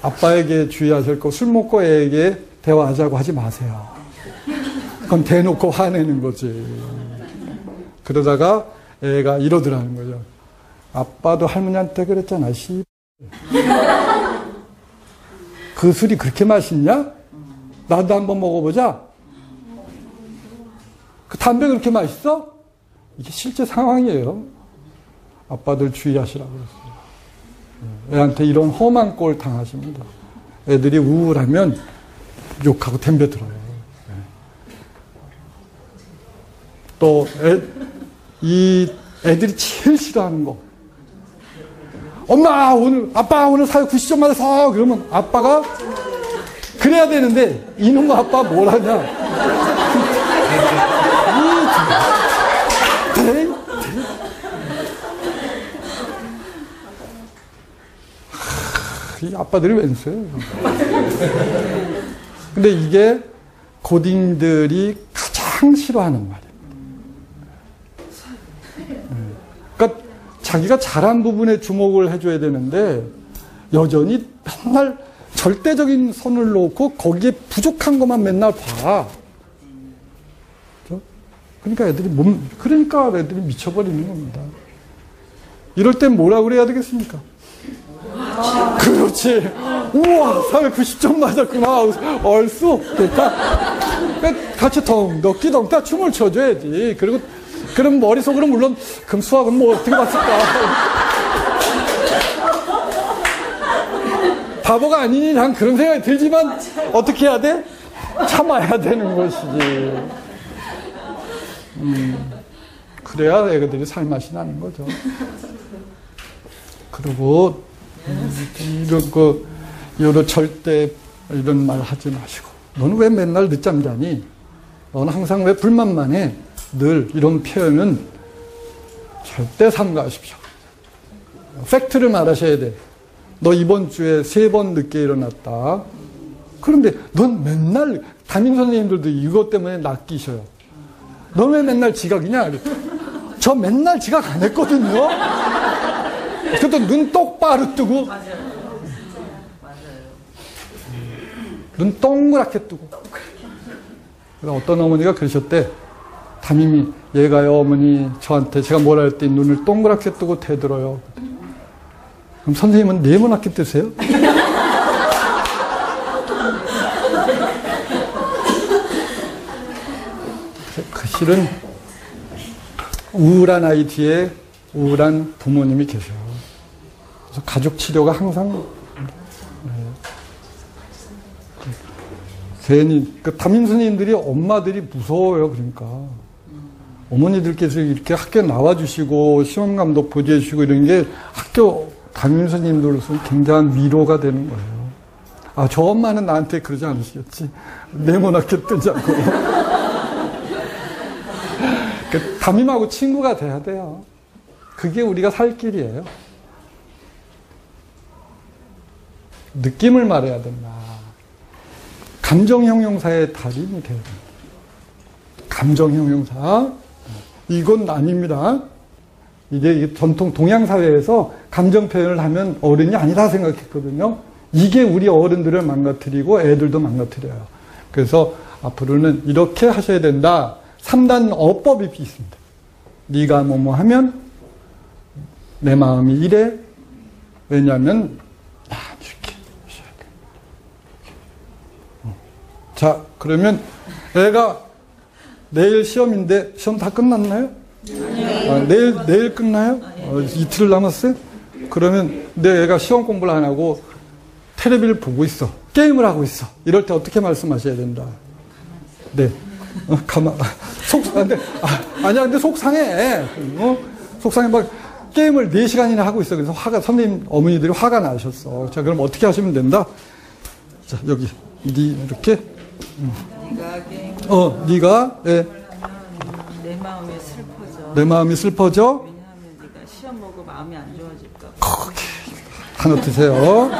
아빠에게 주의하실 거, 술 먹고 애에게 대화하자고 하지 마세요. 그건 대놓고 화내는 거지. 그러다가 애가 이러더라는 거죠. 아빠도 할머니한테 그랬잖아, 그 술이 그렇게 맛있냐? 나도 한번 먹어보자. 그 담배 그렇게 맛있어? 이게 실제 상황이에요. 아빠들 주의하시라고 그랬어요. 애한테 이런 험한 꼴 당하십니다. 애들이 우울하면 욕하고 덤벼들어요. 또 이 애들이 제일 싫어하는 거. 아빠 오늘 사회 90점 맞았어. 그러면 아빠가 그래야 되는데 이놈 아빠 뭘 하냐. 이 아빠들이 웬수예요. 근데 이게 고딩들이 가장 싫어하는 말이에요. 그러니까 자기가 잘한 부분에 주목을 해줘야 되는데 여전히 맨날 절대적인 선을 놓고 거기에 부족한 것만 맨날 봐. 그러니까 애들이 미쳐버리는 겁니다. 이럴 땐 뭐라고 그래야 되겠습니까? 그렇지. 우와, 490점 맞았구나. 얼쑤. 됐다. 같이 덩덕기덩다 춤을 춰줘야지. 그리고, 그럼 머릿속으로 물론, 그럼 수학은 뭐 어떻게 봤을까? 바보가 아니니 난 그런 생각이 들지만, 어떻게 해야 돼? 참아야 되는 것이지. 그래야 애들이 살맛이 나는 거죠. 그리고, 이런 절대 이런 말 하지 마시고. 너는 왜 맨날 늦잠 자니? 너는 항상 왜 불만만 해? 늘 이런 표현은 절대 삼가하십시오. 팩트를 말하셔야 돼. 너 이번 주에 3번 늦게 일어났다. 그런데 넌 맨날 담임 선생님들도 이것 때문에 낚이셔요. 넌 왜 맨날 지각이냐? 저 맨날 지각 안 했거든요. 그래도 눈 똑바로 뜨고 눈 동그랗게 뜨고. 어떤 어머니가 그러셨대. 담임이 얘가요 어머니 저한테 제가 뭐라 할 때 눈을 동그랗게 뜨고 대들어요. 그럼 선생님은 네모나게 뜨세요? 그 실은 우울한 아이 뒤에 우울한 부모님이 계셔요. 그래서 가족 치료가 항상 괜히 그 담임 선생님들이 엄마들이 무서워요. 그러니까 어머니들께서 이렇게 학교에 나와주시고 시험감독 보조해주시고 이런 게 학교 담임 선생님들로서는 굉장한 위로가 되는 거예요. 아, 저 엄마는 나한테 그러지 않으시겠지. 네모나게 뜨자고. 그 담임하고 친구가 돼야 돼요. 그게 우리가 살 길이에요. 느낌을 말해야 된다. 감정형용사의 달인이 돼야 된다. 감정형용사. 이건 아닙니다. 이게 전통 동양사회에서 감정 표현을 하면 어른이 아니다 생각했거든요. 이게 우리 어른들을 망가뜨리고 애들도 망가뜨려요. 그래서 앞으로는 이렇게 하셔야 된다. 3단 어법이 있습니다. 네가 뭐뭐 하면 내 마음이 이래. 왜냐하면 이렇게 하셔야 돼. 자, 그러면 애가 내일 시험인데 시험 다 끝났나요? 아, 내일 끝나요? 이틀 남았어요? 그러면 내 애가 시험 공부를 안 하고 텔레비를 보고 있어. 게임을 하고 있어. 이럴 때 어떻게 말씀하셔야 된다? 네. 아니야, 근데 속상해. 속상해. 막 게임을 4시간이나 하고 있어. 그래서 선생님, 어머니들이 화가 나셨어. 자, 그럼 어떻게 하시면 된다? 자, 여기. 이렇게. 네가, 예. 내 마음이 슬퍼져. 내 마음이 슬퍼져. 왜냐하면 네가 시험 보고 마음이 안 좋아질까. 하나 드세요.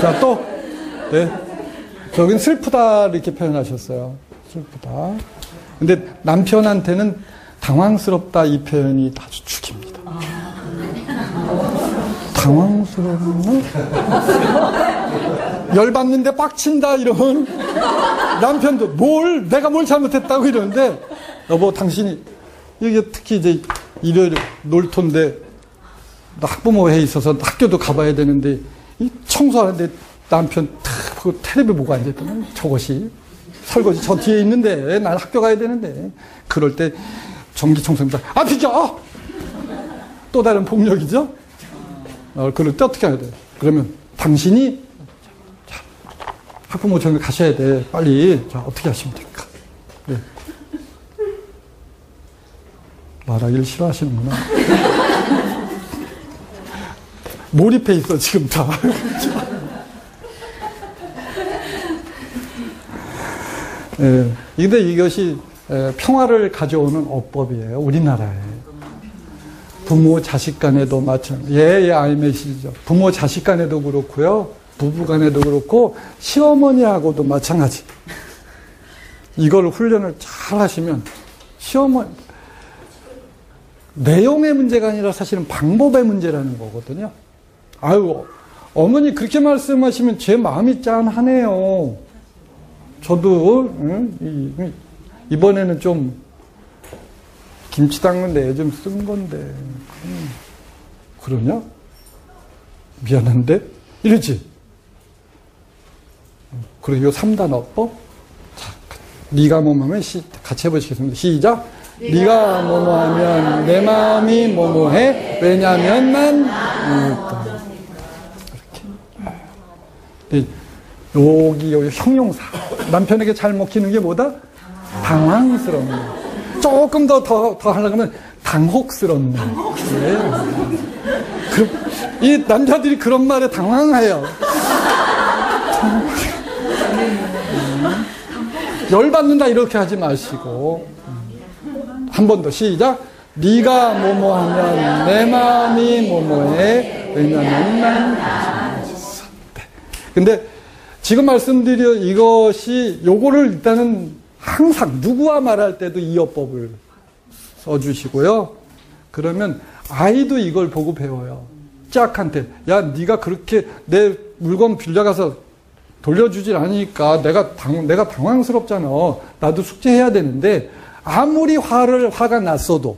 자, 또. 네. 저긴 슬프다 이렇게 표현하셨어요. 슬프다. 근데 남편한테는 당황스럽다 이 표현이 아주 죽입니다. 당황스럽나? 열받는데 빡친다 이런. 남편도 내가 뭘 잘못했다고 이러는데, 여보 당신이 이게 특히 이제 일요일 놀토인데 나 학부모회에 있어서 학교도 가봐야 되는데 이 청소하는데 남편 탁 보고 텔레비 보고 앉아있더니 저것이 설거지 저 뒤에 있는데 난 학교 가야 되는데 그럴 때 전기청소입니다. 아 비켜! 또 다른 폭력이죠. 그럴 때 어떻게 해야 돼? 그러면 당신이 자, 학부모청에 가셔야 돼. 빨리. 자, 어떻게 하시면 될까? 네. 말하기를 싫어하시는구나. 몰입해 있어 지금 다. 예, 근데 이것이 평화를 가져오는 어법이에요. 우리나라에. 부모 자식 간에도 마찬가지. 아이메시죠. 부모 자식 간에도 그렇고요. 부부 간에도 그렇고 시어머니하고도 마찬가지. 이걸 훈련을 잘 하시면 시어머니 내용의 문제가 아니라 사실은 방법의 문제라는 거거든요. 아유, 어머니 그렇게 말씀하시면 제 마음이 짠하네요. 저도 이번에는 좀 김치 담그는데 애 좀 쓴 건데 그러냐? 미안한데? 이러지. 그리고 요 3단어법. 자, 네가 뭐뭐하면 같이 해보시겠습니다. 시작. 네가 뭐뭐하면 내 마음이 뭐뭐해. 왜냐하면 난 이렇게. 여기 형용사. 남편에게 잘 먹히는 게 뭐다? 당황스러운 거. 조금 더 하려면 당혹스럽네. 네. 이 남자들이 그런 말에 당황해요. 열받는다 이렇게 하지 마시고 한 번 더 시작. 네가 뭐뭐하면 내 마음이 뭐뭐해. 왜냐하면 난 근데 지금 말씀드린 이것이 요거를 일단은 항상 누구와 말할 때도 이어법을 써주시고요. 그러면 아이도 이걸 보고 배워요. 짝한테 야 네가 그렇게 내 물건 빌려가서 돌려주질 않으니까 내가 당황스럽잖아. 나도 숙제해야 되는데 아무리 화가 났어도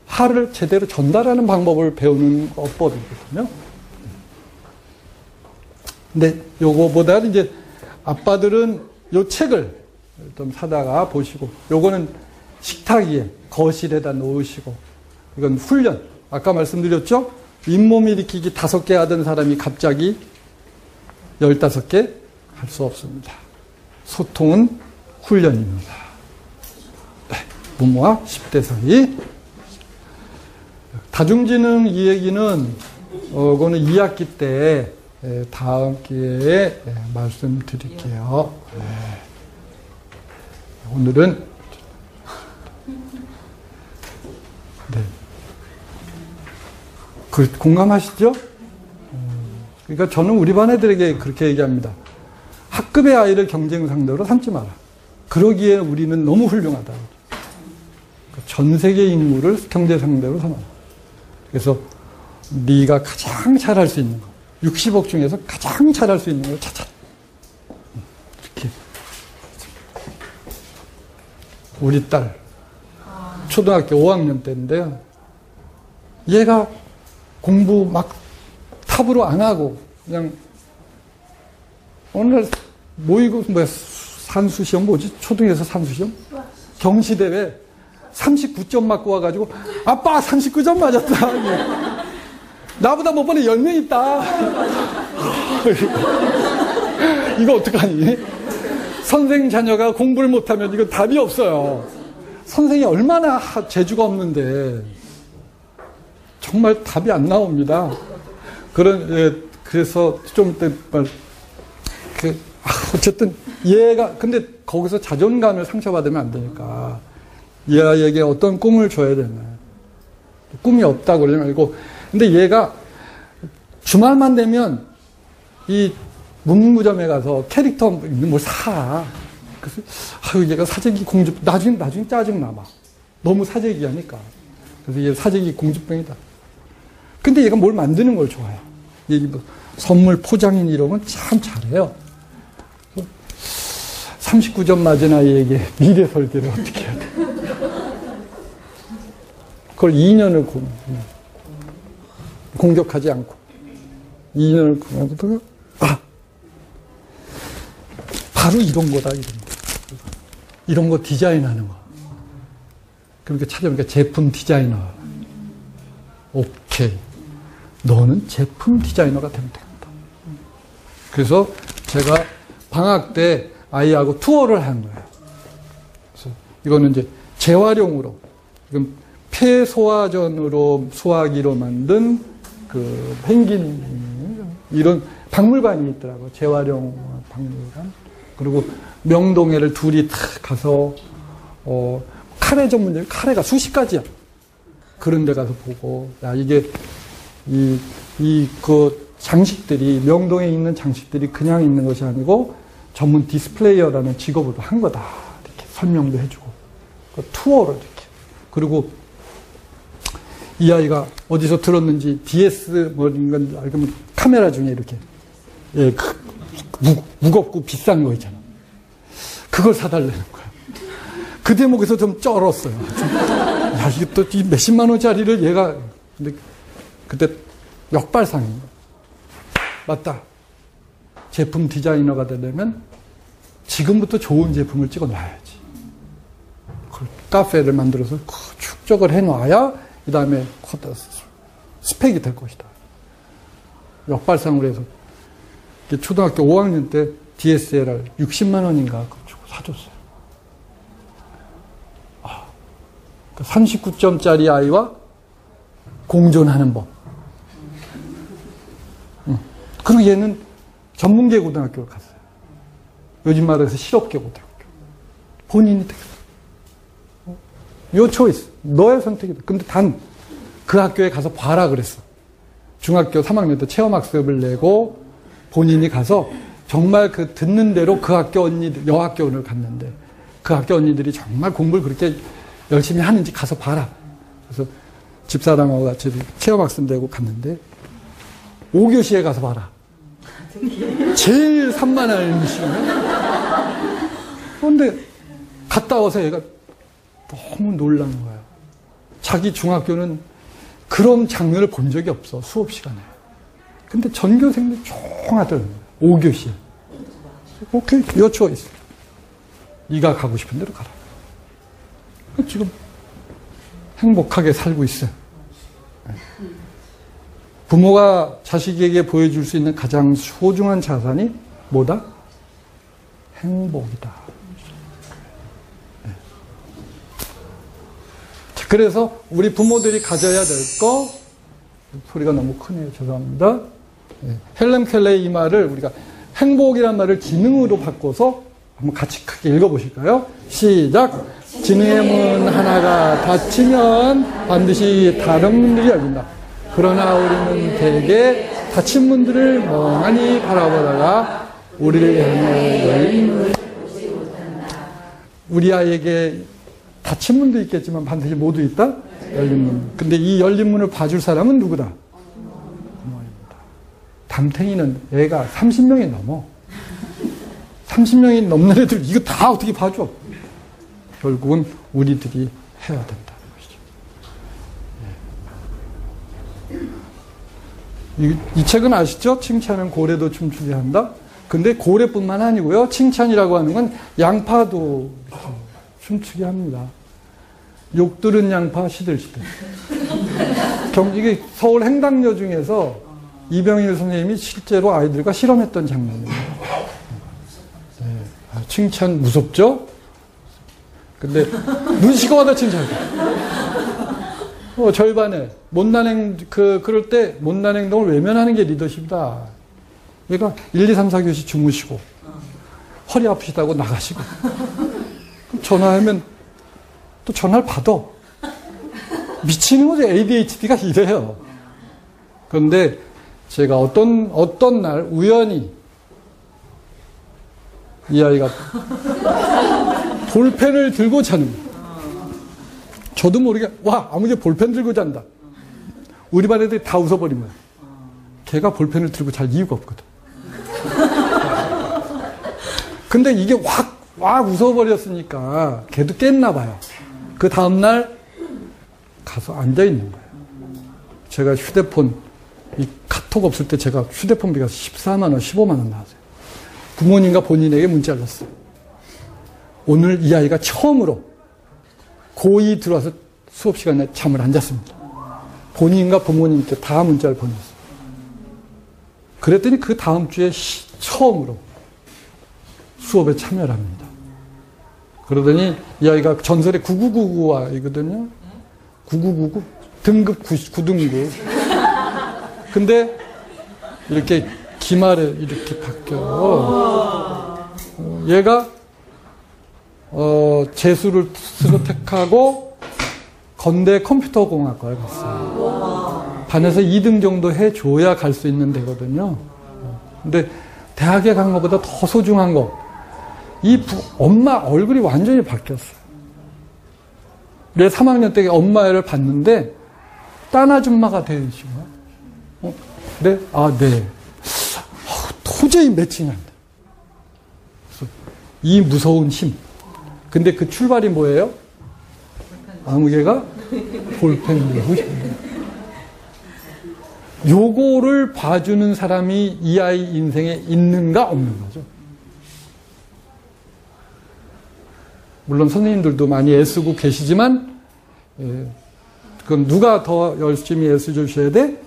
화를 제대로 전달하는 방법을 배우는 어법이거든요. 근데 요거보다는 이제 아빠들은 요 책을 좀 사다가 보시고 요거는 식탁 위에 거실에다 놓으시고 이건 훈련. 아까 말씀드렸죠? 잇몸 일으키기 5개 하던 사람이 갑자기 15개 할 수 없습니다. 소통은 훈련입니다. 네, 부모와 10대 사이. 다중지능 이 얘기는 그거는 2학기 때 다음 기회에 말씀드릴게요. 오늘은 네. 공감하시죠? 그러니까 저는 우리 반 애들에게 그렇게 얘기합니다. 학급의 아이를 경쟁 상대로 삼지 마라. 그러기에 우리는 너무 훌륭하다. 전 세계 인물을 경제 상대로 삼아. 그래서 네가 가장 잘할 수 있는 거, 60억 중에서 가장 잘할 수 있는 걸 찾아. 이렇게. 우리 딸 초등학교 5학년 때인데요. 얘가 공부 막 탑으로 안 하고 그냥 어느 날 모의고 산수시험 뭐지? 초등에서 산수시험? 경시대회 39점 맞고 와가지고 아빠 39점 맞았다. 나보다 몇 번에 10명 있다. 이거 어떡하니? 선생 자녀가 공부를 못하면 이거 답이 없어요. 선생이 얼마나 재주가 없는데 정말 답이 안 나옵니다. 그래서 좀 이때 어쨌든 얘가 근데 거기서 자존감을 상처받으면 안 되니까 얘에게 어떤 꿈을 줘야 되나. 꿈이 없다고 그러지 말고. 근데 얘가 주말만 되면 이 문구점에 가서 캐릭터 뭘 사. 그래서 얘가 사재기 공주 나중에 짜증나 막. 너무 사재기 하니까. 그래서 얘 사재기 공주병이다. 근데 얘가 뭘 만드는 걸 좋아해요. 얘 뭐 선물 포장인 이런 건 참 잘해요. 39점 맞은 아이에게 미래 설계를 어떻게 해야 돼? 그걸 2년을 공격하지 않고 2년을 공격하고 바로 이런 거다. 이런 거 디자인하는 거. 그러니까 찾아보니까 제품 디자이너. 오케이. 너는 제품 디자이너가 되면 된다. 그래서 제가 방학 때 아이하고 투어를 한 거예요. 그래서 이거는 이제 재활용으로, 지금 폐소화전으로 소화기로 만든 그 펭귄, 이런 박물관이 있더라고요. 재활용 박물관. 그리고 명동에를 둘이 탁 가서, 카레 전문점, 카레가 수십 가지야. 그런 데 가서 보고, 야, 이게, 그 장식들이, 명동에 있는 장식들이 그냥 있는 것이 아니고, 전문 디스플레이어라는 직업으로 한 거다. 이렇게 설명도 해주고. 그 투어를 이렇게. 그리고 이 아이가 어디서 들었는지 DS 뭐 이런 건 알고 카메라 중에 이렇게. 예, 무겁고 비싼 거 있잖아. 그걸 사달라는 거야. 그 대목에서 좀 쩔었어요. 야, 이게 또 몇십만 원짜리를 얘가, 근데 그때 역발상인 거야. 맞다. 제품 디자이너가 되려면 지금부터 좋은 제품을 찍어 놔야지. 카페를 만들어서 축적을 해놔야 그 다음에 스펙이 될 것이다. 역발상으로 해서 초등학교 5학년 때 DSLR 60만 원인가 주고 사줬어요. 39점짜리 아이와 공존하는 법. 그리고 얘는 전문계 고등학교를 갔어요. 요즘 말해서 실업계 고등학교. 본인이 택했어. Your choice. 너의 선택이다. 근데 단 그 학교에 가서 봐라 그랬어. 중학교 3학년 때 체험학습을 내고 본인이 가서 정말 그 듣는 대로 그 학교 언니들, 여학교를 갔는데 그 학교 언니들이 정말 공부를 그렇게 열심히 하는지 가서 봐라. 그래서 집사람하고 같이 체험학습 내고 갔는데 5교시에 가서 봐라. 제일 산만한 시간에. 그런데 갔다 와서 얘가 너무 놀란 거야. 자기 중학교는 그런 장면을 본 적이 없어. 수업 시간에. 근데 전교생들 총하더라고요. 5교시에. 오케이, your choice. 네가 가고 싶은 대로 가라. 지금 행복하게 살고 있어요. 부모가 자식에게 보여줄 수 있는 가장 소중한 자산이 뭐다? 행복이다. 그래서 우리 부모들이 가져야 될 거, 소리가 너무 크네요. 죄송합니다. 헬렌 켈레의 이 말을 우리가 행복이란 말을 지능으로 바꿔서 한번 같이 크게 읽어보실까요? 시작! 지능의 문 하나가 닫히면 반드시 다른 문들이 열린다. 그러나 우리는 대개 닫힌 문들을 멍하니 바라보다가 우리를 향해 열린 문을 보지 못한다. 우리 아이에게 닫힌 문도 있겠지만 반드시 모두 있다? 열린 문. 근데 이 열린 문을 봐줄 사람은 누구다? 부모입니다. 담탱이는 애가 30명이 넘어. 30명이 넘는 애들 이거 다 어떻게 봐줘? 결국은 우리들이 해야 된다는 것이죠. 이 책은 아시죠? 칭찬은 고래도 춤추게 한다. 근데 고래뿐만 아니고요. 칭찬이라고 하는 건 양파도 춤추게 합니다. 욕 들은 양파 시들시들. 이게 서울 행당여 중에서 이병일 선생님이 실제로 아이들과 실험했던 장면입니다. 네. 칭찬 무섭죠? 근데 눈 시커마다 칭찬해. 절반에 못난 그럴 때 못난 행동을 외면하는 게 리더십이다. 그러니까 1, 2, 3, 4교시 주무시고 허리 아프시다고 나가시고 전화하면 또 전화를 받아. 미치는 거죠. ADHD가 이래요. 그런데 제가 어떤 날 우연히 이 아이가 볼펜을 들고 자는 거예요. 저도 모르게 와 아무개 볼펜 들고 잔다. 우리 반 애들이 다 웃어버린 거예요. 걔가 볼펜을 들고 잘 이유가 없거든. 근데 이게 확 웃어버렸으니까 걔도 깼나 봐요. 그 다음날 가서 앉아있는 거예요. 제가 휴대폰, 이 카톡 없을 때 제가 휴대폰비가 14만원, 15만원 나왔어요. 부모님과 본인에게 문자를 줬어요. 오늘 이 아이가 처음으로 고2 들어와서 수업 시간에 잠을 안 잤습니다. 본인과 부모님께 다 문자를 보냈어요. 그랬더니 그 다음 주에 처음으로 수업에 참여를 합니다. 그러더니 이 아이가 전설의 9999 아이거든요. 9999 등급 9등급. 근데 이렇게 기말에 이렇게 바뀌어. 얘가 재수를 택하고 건대 컴퓨터공학과에 갔어요. 반에서 2등 정도 해줘야 갈 수 있는 데거든요. 근데 대학에 간 것보다 더 소중한 거. 엄마 얼굴이 완전히 바뀌었어요. 내 3학년 때 엄마를 봤는데 딴 아줌마가 되신 거야. 네? 아, 네. 도저히 매칭이 안 돼. 그래서 이 무서운 힘. 근데 그 출발이 뭐예요? 아무개가 볼펜 들고 요거를 봐주는 사람이 이 아이 인생에 있는가 없는 거죠. 물론 선생님들도 많이 애쓰고 계시지만 그건 누가 더 열심히 애써주셔야 돼?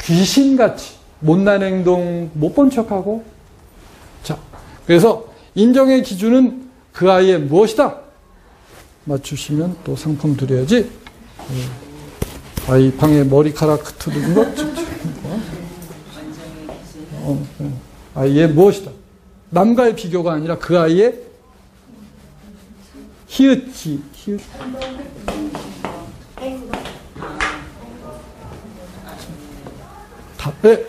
귀신같이 못난 행동 못 본 척하고. 자, 그래서 인정의 기준은 그 아이의 무엇이다? 맞추시면 또 상품 드려야지. 아이 방에 머리카락 흩어진 거. 아이의 무엇이다? 남과의 비교가 아니라 그 아이의 히읗지, 히읗. 답에.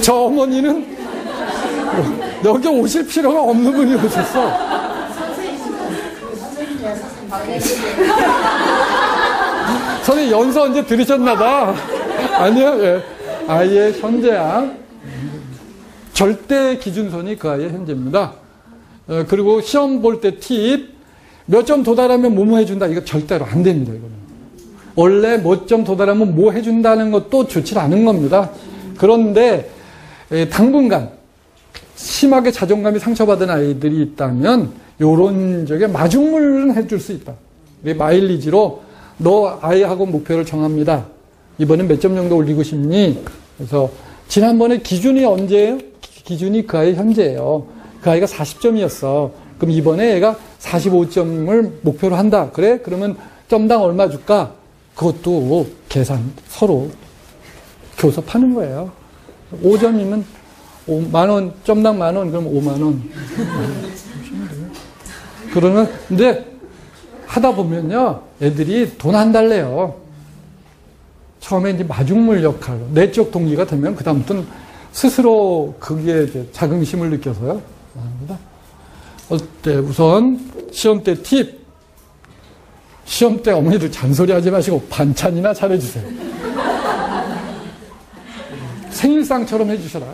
저 어머니는 여기 오실 필요가 없는 분이 오셨어. 선생님 연서 언제 들으셨나봐. 아니요. 예. 아이의 현재야. 절대 기준선이 그 아이의 현재입니다. 그리고 시험 볼 때 팁. 몇 점 도달하면 뭐뭐 해준다. 이거 절대로 안 됩니다. 이거는. 원래 몇 점 도달하면 뭐 해준다는 것도 좋지 않은 겁니다. 그런데 당분간 심하게 자존감이 상처받은 아이들이 있다면 요런 적에 마중물은 해줄 수 있다. 마일리지로 너 아이하고 목표를 정합니다. 이번엔 몇 점 정도 올리고 싶니? 그래서 지난번에 기준이 언제예요? 기준이 그 아이 현재예요. 그 아이가 40점이었어. 그럼 이번에 얘가 45점을 목표로 한다. 그래? 그러면 점당 얼마 줄까? 그것도 계산 서로 교섭하는 거예요. 5점이면 5만원, 점당 만원, 그럼 5만원. 그러면, 근데 하다 보면요, 애들이 돈 안 달래요. 처음에 이제 마중물 역할로, 내적 동기가 되면 그다음부터는 스스로 거기에 이제 자긍심을 느껴서요. 합니다. 어때? 우선, 시험 때 팁. 시험 때 어머니들 잔소리 하지 마시고 반찬이나 잘해주세요. 생일상처럼 해주셔라.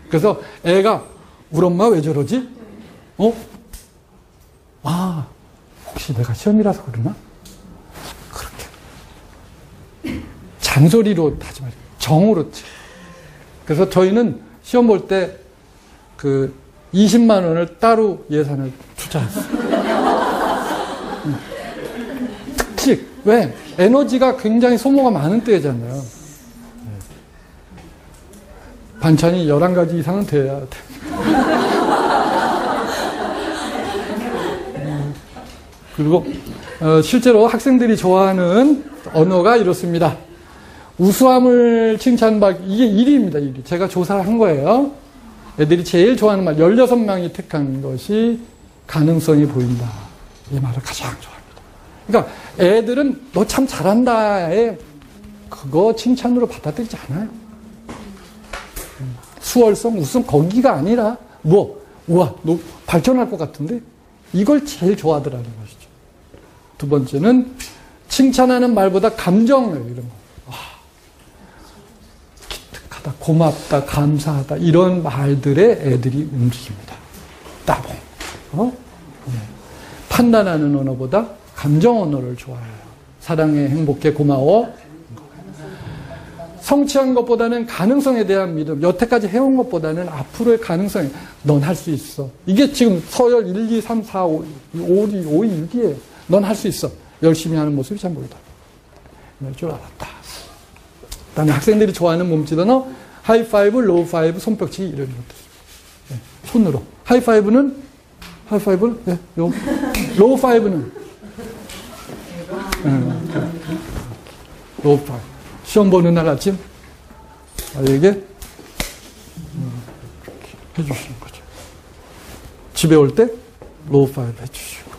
그래서 애가 우리 엄마 왜 저러지? 아, 혹시 내가 시험이라서 그러나? 그렇게 잔소리로 하지 말고 정으로 치. 그래서 저희는 시험 볼 때 그 20만 원을 따로 예산을 투자했어요. 특히 왜? 에너지가 굉장히 소모가 많은 때잖아요. 반찬이 11가지 이상은 돼야 돼. 그리고 실제로 학생들이 좋아하는 언어가 이렇습니다. 우수함을 칭찬받기, 이게 1위입니다. 1위. 제가 조사한 거예요. 애들이 제일 좋아하는 말, 16명이 택한 것이 가능성이 보인다. 이 말을 가장 좋아합니다. 그러니까 애들은 너 참 잘한다에 그거 칭찬으로 받아들이지 않아요. 수월성, 우승 거기가 아니라 우와, 너 발전할 것 같은데? 이걸 제일 좋아하더라는 것이죠. 두 번째는 칭찬하는 말보다 감정, 이런 거. 와, 기특하다, 고맙다, 감사하다, 이런 말들에 애들이 움직입니다. 따봉. 판단하는 언어보다 감정 언어를 좋아해요. 사랑해, 행복해, 고마워. 성취한 것보다는 가능성에 대한 믿음, 여태까지 해온 것보다는 앞으로의 가능성에 넌 할 수 있어. 이게 지금 서열 1, 2, 3, 4, 5, 6이에요. 넌 할 수 있어. 열심히 하는 모습이 참 보이다. 이럴 줄 알았다. 그 다음에 학생들이 좋아하는 몸짓 언어, 하이파이브, 로우파이브, 손뼉치기 이런 것들. 네, 손으로. 하이파이브는 네, 로우파이브는 로우파이브. 시험 보는 날 아침 아이에게 해주시는 거죠. 집에 올 때 로우5 해주시고,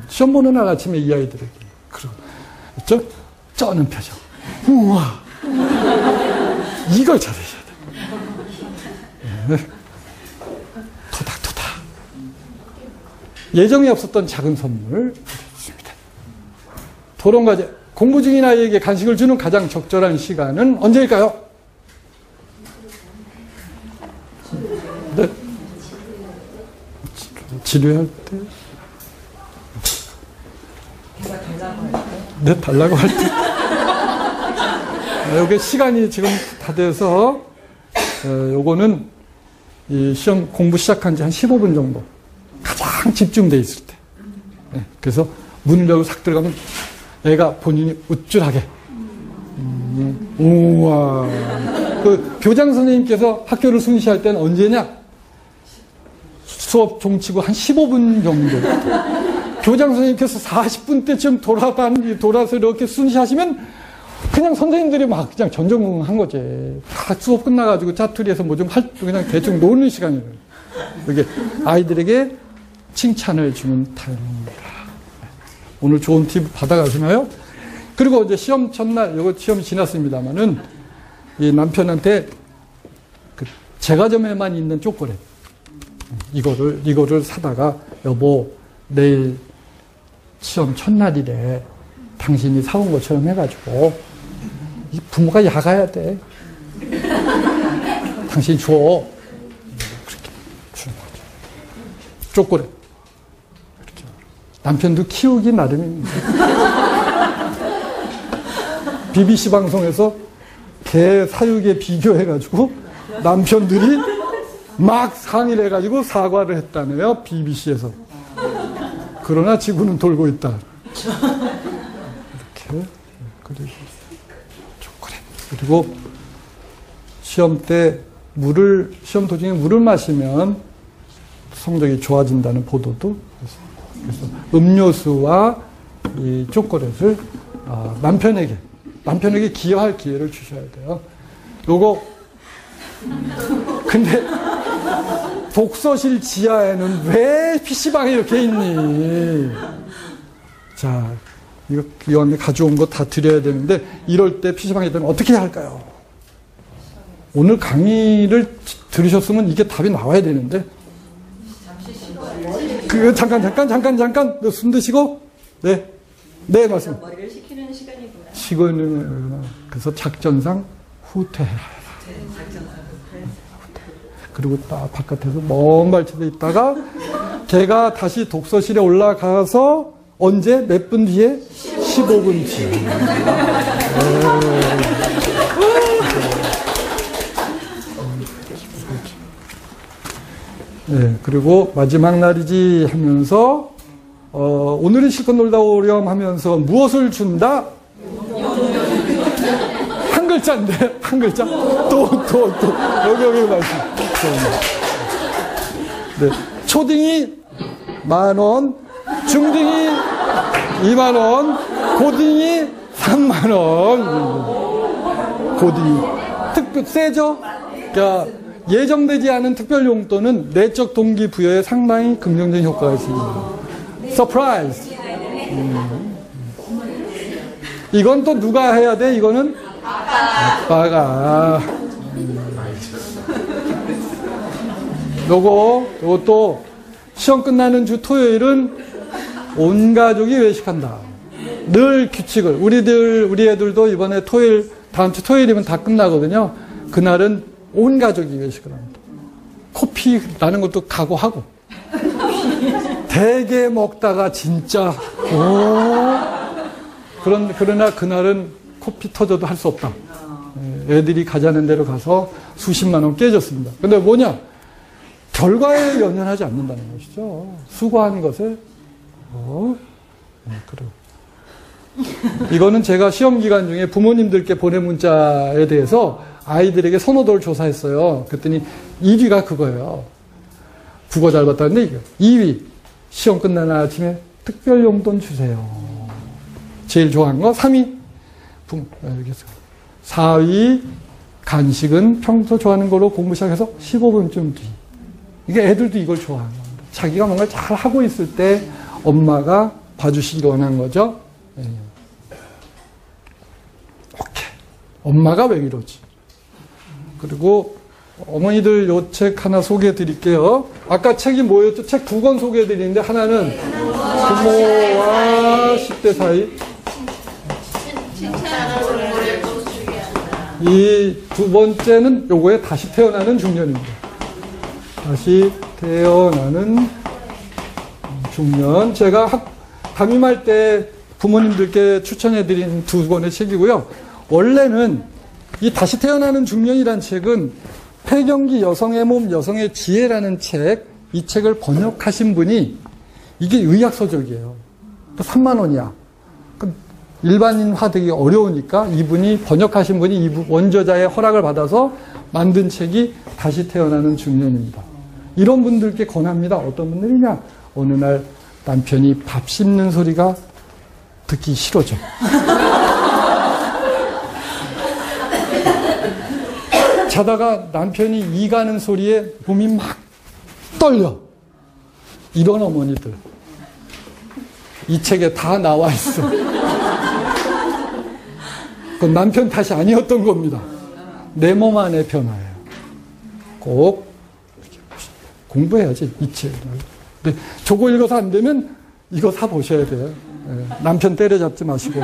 시험 보는 날 아침에 이 아이들에게 그리고 쩌는 표정. 우와, 이걸 잘하셔야 돼. 토닥토닥. 예정이 없었던 작은 선물. 토론과제. 공부 중인 아이에게 간식을 주는 가장 적절한 시간은 언제일까요? 지뢰할 때. 네, 달라고 할 때. 여기 시간이 지금 다 돼서, 요거는 이 시험 공부 시작한 지 한 15분 정도. 가장 집중돼 있을 때. 네, 그래서 문을 열고 싹 들어가면 애가 본인이 우쭐하게. 우와. 그 교장 선생님께서 학교를 순시할 때는 언제냐? 수업 종치고 한 15분 정도. 교장 선생님께서 40분 때쯤 돌아서 이렇게 순시하시면 그냥 선생님들이 막 그냥 전전긍긍한 거지. 다 수업 끝나가지고 짜투리에서 뭐 좀 그냥 대충 노는 시간이에요. 이게 아이들에게 칭찬을 주는 타임입니다. 오늘 좋은 팁 받아가시나요? 그리고 이제 시험 첫날, 이거 시험이 지났습니다만은 이 남편한테 그 제과점에만 있는 초콜릿. 이거를 사다가 여보, 내일 시험 첫날이래. 당신이 사온 것처럼 해가지고 이 부모가 야가야 돼. 당신이 줘. 그렇게 주는 거죠. 초콜릿. 이렇게. 남편도 키우기 나름입니다. BBC 방송에서 개 사육에 비교해가지고 남편들이 막 상의를 해가지고 사과를 했다네요. BBC에서. 그러나 지구는 돌고 있다. 이렇게. 그리고 초콜릿. 그리고 시험 도중에 물을 마시면 성적이 좋아진다는 보도도 그래서 음료수와 이 초콜릿을 남편에게 기여할 기회를 주셔야 돼요. 요거 근데 독서실 지하에는 왜 PC방이 이렇게 있니? 자, 이거 안에 가져온 거 다 드려야 되는데 이럴 때 PC방에 있다면 어떻게 해야 할까요? 오늘 강의를 들으셨으면 이게 답이 나와야 되는데 잠깐 숨 드시고 네 말씀. 머리를 식히는 시간이구나. 시간은 그래서 작전상 후퇴해라. 그리고 딱 바깥에서 먼 발치돼 있다가 걔가 다시 독서실에 올라가서 언제 몇 분 뒤에 15분 뒤에. 네, 그리고 마지막 날이지 하면서 오늘은 실컷 놀다 오렴 하면서 무엇을 준다? 한 글자인데 한 글자 또 여기 말씀. 네, 초딩이 10,000원, 중딩이 20,000원, 고딩이 30,000원. 고딩이 특별 세죠? 그러니까 예정되지 않은 특별 용돈은 내적 동기부여에 상당히 긍정적인 효과가 있습니다. 서프라이즈. 이건 또 누가 해야 돼? 이거는 아빠가. 요것도 시험 끝나는 주 토요일은 온 가족이 외식한다. 늘 규칙을. 우리 애들도 이번에 다음 주 토요일이면 다 끝나거든요. 그날은 온 가족이 외식을 합니다. 코피 나는 것도 각오하고. 되게 먹다가 진짜, 그러나 그날은 코피 터져도 할 수 없다. 애들이 가자는 대로 가서 수십만 원 깨졌습니다. 근데 뭐냐? 결과에 연연하지 않는다는 것이죠. 수고한 것에. 그래요. 이거는 제가 시험 기간 중에 부모님들께 보낸 문자에 대해서 아이들에게 선호도를 조사했어요. 그랬더니 1위가 그거예요. 국어 잘 봤다는데 2위 시험 끝나는 아침에 특별 용돈 주세요. 제일 좋아하는 거 3위 4위 간식은 평소 좋아하는 걸로 공부 시작해서 15분쯤 뒤. 이게 애들도 이걸 좋아하는 겁니다. 자기가 뭔가 잘 하고 있을 때 엄마가 봐주시기 원하는 거죠. 오케이. 엄마가 왜 이러지? 그리고 어머니들 요 책 하나 소개해 드릴게요. 아까 책이 뭐였죠? 책 2권 소개해 드리는데 하나는 부모와 10대 사이. 이 두 번째는 요거에 다시 태어나는 중년입니다. 다시 태어나는 중년. 제가 담임할 때 부모님들께 추천해드린 2권의 책이고요. 원래는 이 다시 태어나는 중년이란 책은 폐경기 여성의 몸, 여성의 지혜라는 책, 이 책을 번역하신 분이 이게 의학서적이에요. 또 3만 원이야. 일반인화 되기 어려우니까 이분이 번역하신 분이 이 원저자의 허락을 받아서 만든 책이 다시 태어나는 중년입니다. 이런 분들께 권합니다. 어떤 분들이냐? 어느 날 남편이 밥 씹는 소리가 듣기 싫어져. 자다가 남편이 이 가는 소리에 몸이 막 떨려. 이런 어머니들. 이 책에 다 나와 있어. 그건 남편 탓이 아니었던 겁니다. 내 몸 안의 변화예요. 꼭 공부해야지, 이 책을. 근데 저거 읽어서 안 되면 이거 사 보셔야 돼요. 남편 때려잡지 마시고.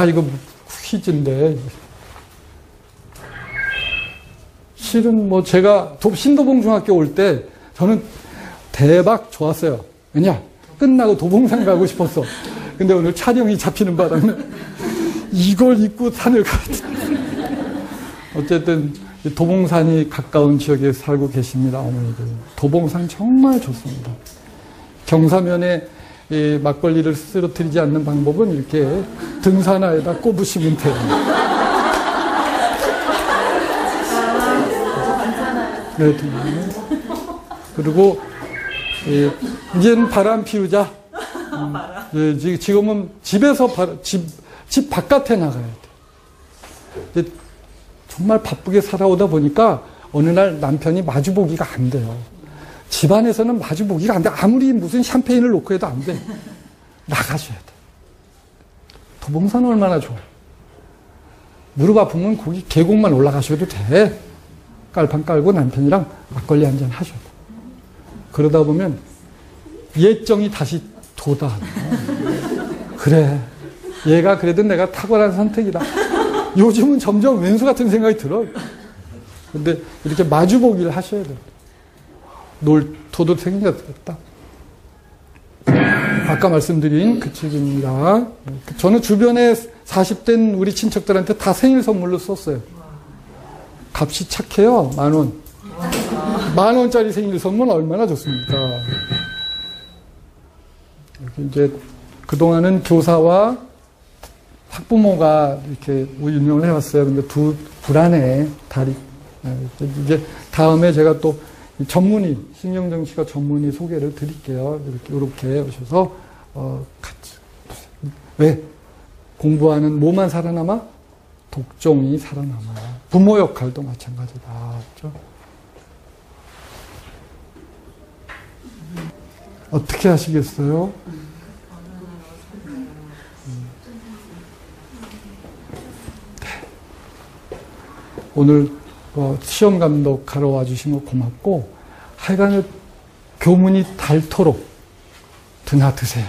이거 퀴즈인데. 실은 뭐 제가 신도봉 중학교 올 때 저는 대박 좋았어요. 왜냐? 끝나고 도봉산 가고 싶었어. 근데 오늘 촬영이 잡히는 바람에 이걸 입고 산을 가야 돼. 어쨌든 도봉산이 가까운 지역에 살고 계십니다, 어머니들. 도봉산 정말 좋습니다. 경사면에 막걸리를 쓰러뜨리지 않는 방법은 이렇게 등산화에다 꼽으시면 돼요. 네, 그리고 이제는 바람 피우자. 지금은 집에서 집 바깥에 나가야 돼. 정말 바쁘게 살아오다 보니까 어느 날 남편이 마주보기가 안 돼요. 집안에서는 마주보기가 안 돼. 아무리 무슨 샴페인을 놓고 해도 안 돼. 나가셔야 돼. 도봉산 얼마나 좋아. 무릎 아프면 거기 계곡만 올라가셔도 돼. 깔판 깔고 남편이랑 막걸리 한잔 하셔야 돼. 그러다 보면 예정이 다시 돋아. 그래. 얘가 그래도 내가 탁월한 선택이다. 요즘은 점점 왼수 같은 생각이 들어. 근데 이렇게 마주보기를 하셔야 돼요. 놀토도 생겼다. 아까 말씀드린 그 책입니다. 저는 주변에 40된 우리 친척들한테 다 생일 선물로 썼어요. 값이 착해요. 10,000원. 10,000원짜리 생일 선물 얼마나 좋습니까? 이제 그동안은 교사와 학부모가 이렇게 운영을 해왔어요. 근데 불안해, 다리. 이제 다음에 제가 또 전문의, 신경정치과 전문의 소개를 드릴게요. 이렇게 오셔서, 같이. 왜? 공부하는 뭐만 살아남아? 독종이 살아남아요. 부모 역할도 마찬가지다. 그렇죠? 어떻게 하시겠어요? 오늘 시험 감독하러 와주신 거 고맙고 하여간 교문이 닳도록 드나드세요.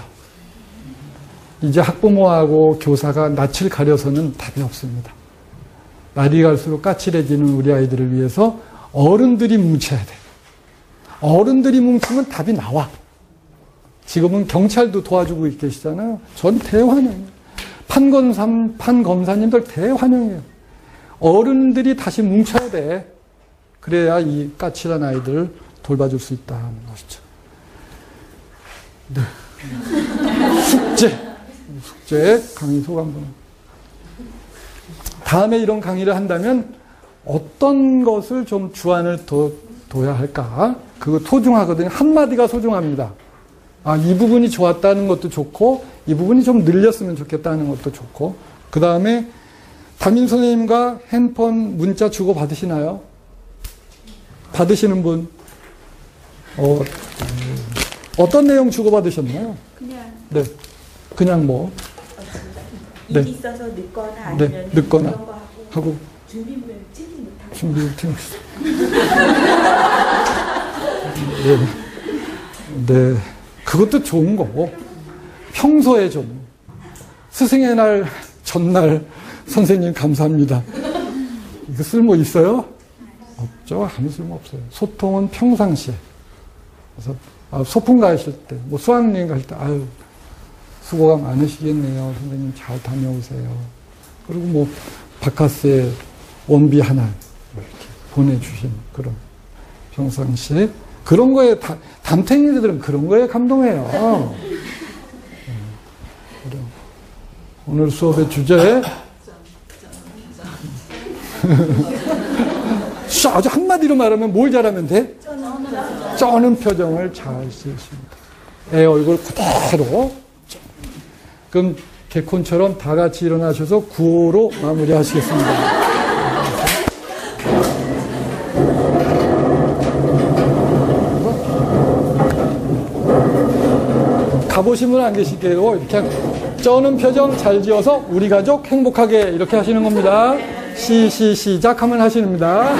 이제 학부모하고 교사가 낯을 가려서는 답이 없습니다. 날이 갈수록 까칠해지는 우리 아이들을 위해서 어른들이 뭉쳐야 돼. 어른들이 뭉치면 답이 나와. 지금은 경찰도 도와주고 계시잖아요. 전 대환영이에요. 판검사님들 대환영이에요. 어른들이 다시 뭉쳐야 돼. 그래야 이 까칠한 아이들 돌봐줄 수 있다는 것이죠. 네. 숙제 강의 소감문. 다음에 이런 강의를 한다면 어떤 것을 좀 주안을 더 둬야 할까? 그거 소중하거든요. 한마디가 소중합니다. 이 부분이 좋았다는 것도 좋고 이 부분이 좀 늘렸으면 좋겠다는 것도 좋고 그 다음에 담임 선생님과 핸폰 문자 주고 받으시나요? 받으시는 분? 어떤 내용 주고 받으셨나요? 그냥. 네. 그냥 뭐? 일이 있어서 늦거나 아니면 네. 늦거나 그런 거 하고 준비물 챙기 못하고. 준비를 챙겼어. 네. 그것도 좋은 거고 평소에 좀 스승의 날 전날 선생님 감사합니다. 이거 쓸모 있어요? 없죠. 아무 쓸모 없어요. 소통은 평상시에 그래서 소풍 가실 때, 뭐 수학여행 가실 때, 아유, 수고가 많으시겠네요. 선생님 잘 다녀오세요. 그리고 뭐 바카스에 원비 하나 이렇게 보내주신 그런 평상시에 그런 거에 담탱이들은 그런 거에 감동해요. 오늘 수업의 주제 아주 한마디로 말하면 뭘 잘하면 돼? 쩌는 표정을 잘 쓰십니다. 애 얼굴 그대로. 그럼 개콘처럼 다 같이 일어나셔서 구호로 마무리하시겠습니다. 가보신 분 안 계실게요. 이렇게 쩌는 표정 잘 지어서 우리 가족 행복하게 이렇게 하시는 겁니다. 시작하면 하십니다.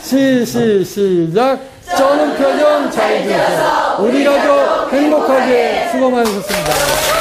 시작. 쩌는 표정 잘 지어서 우리 가족 행복하게. 수고 많으셨습니다.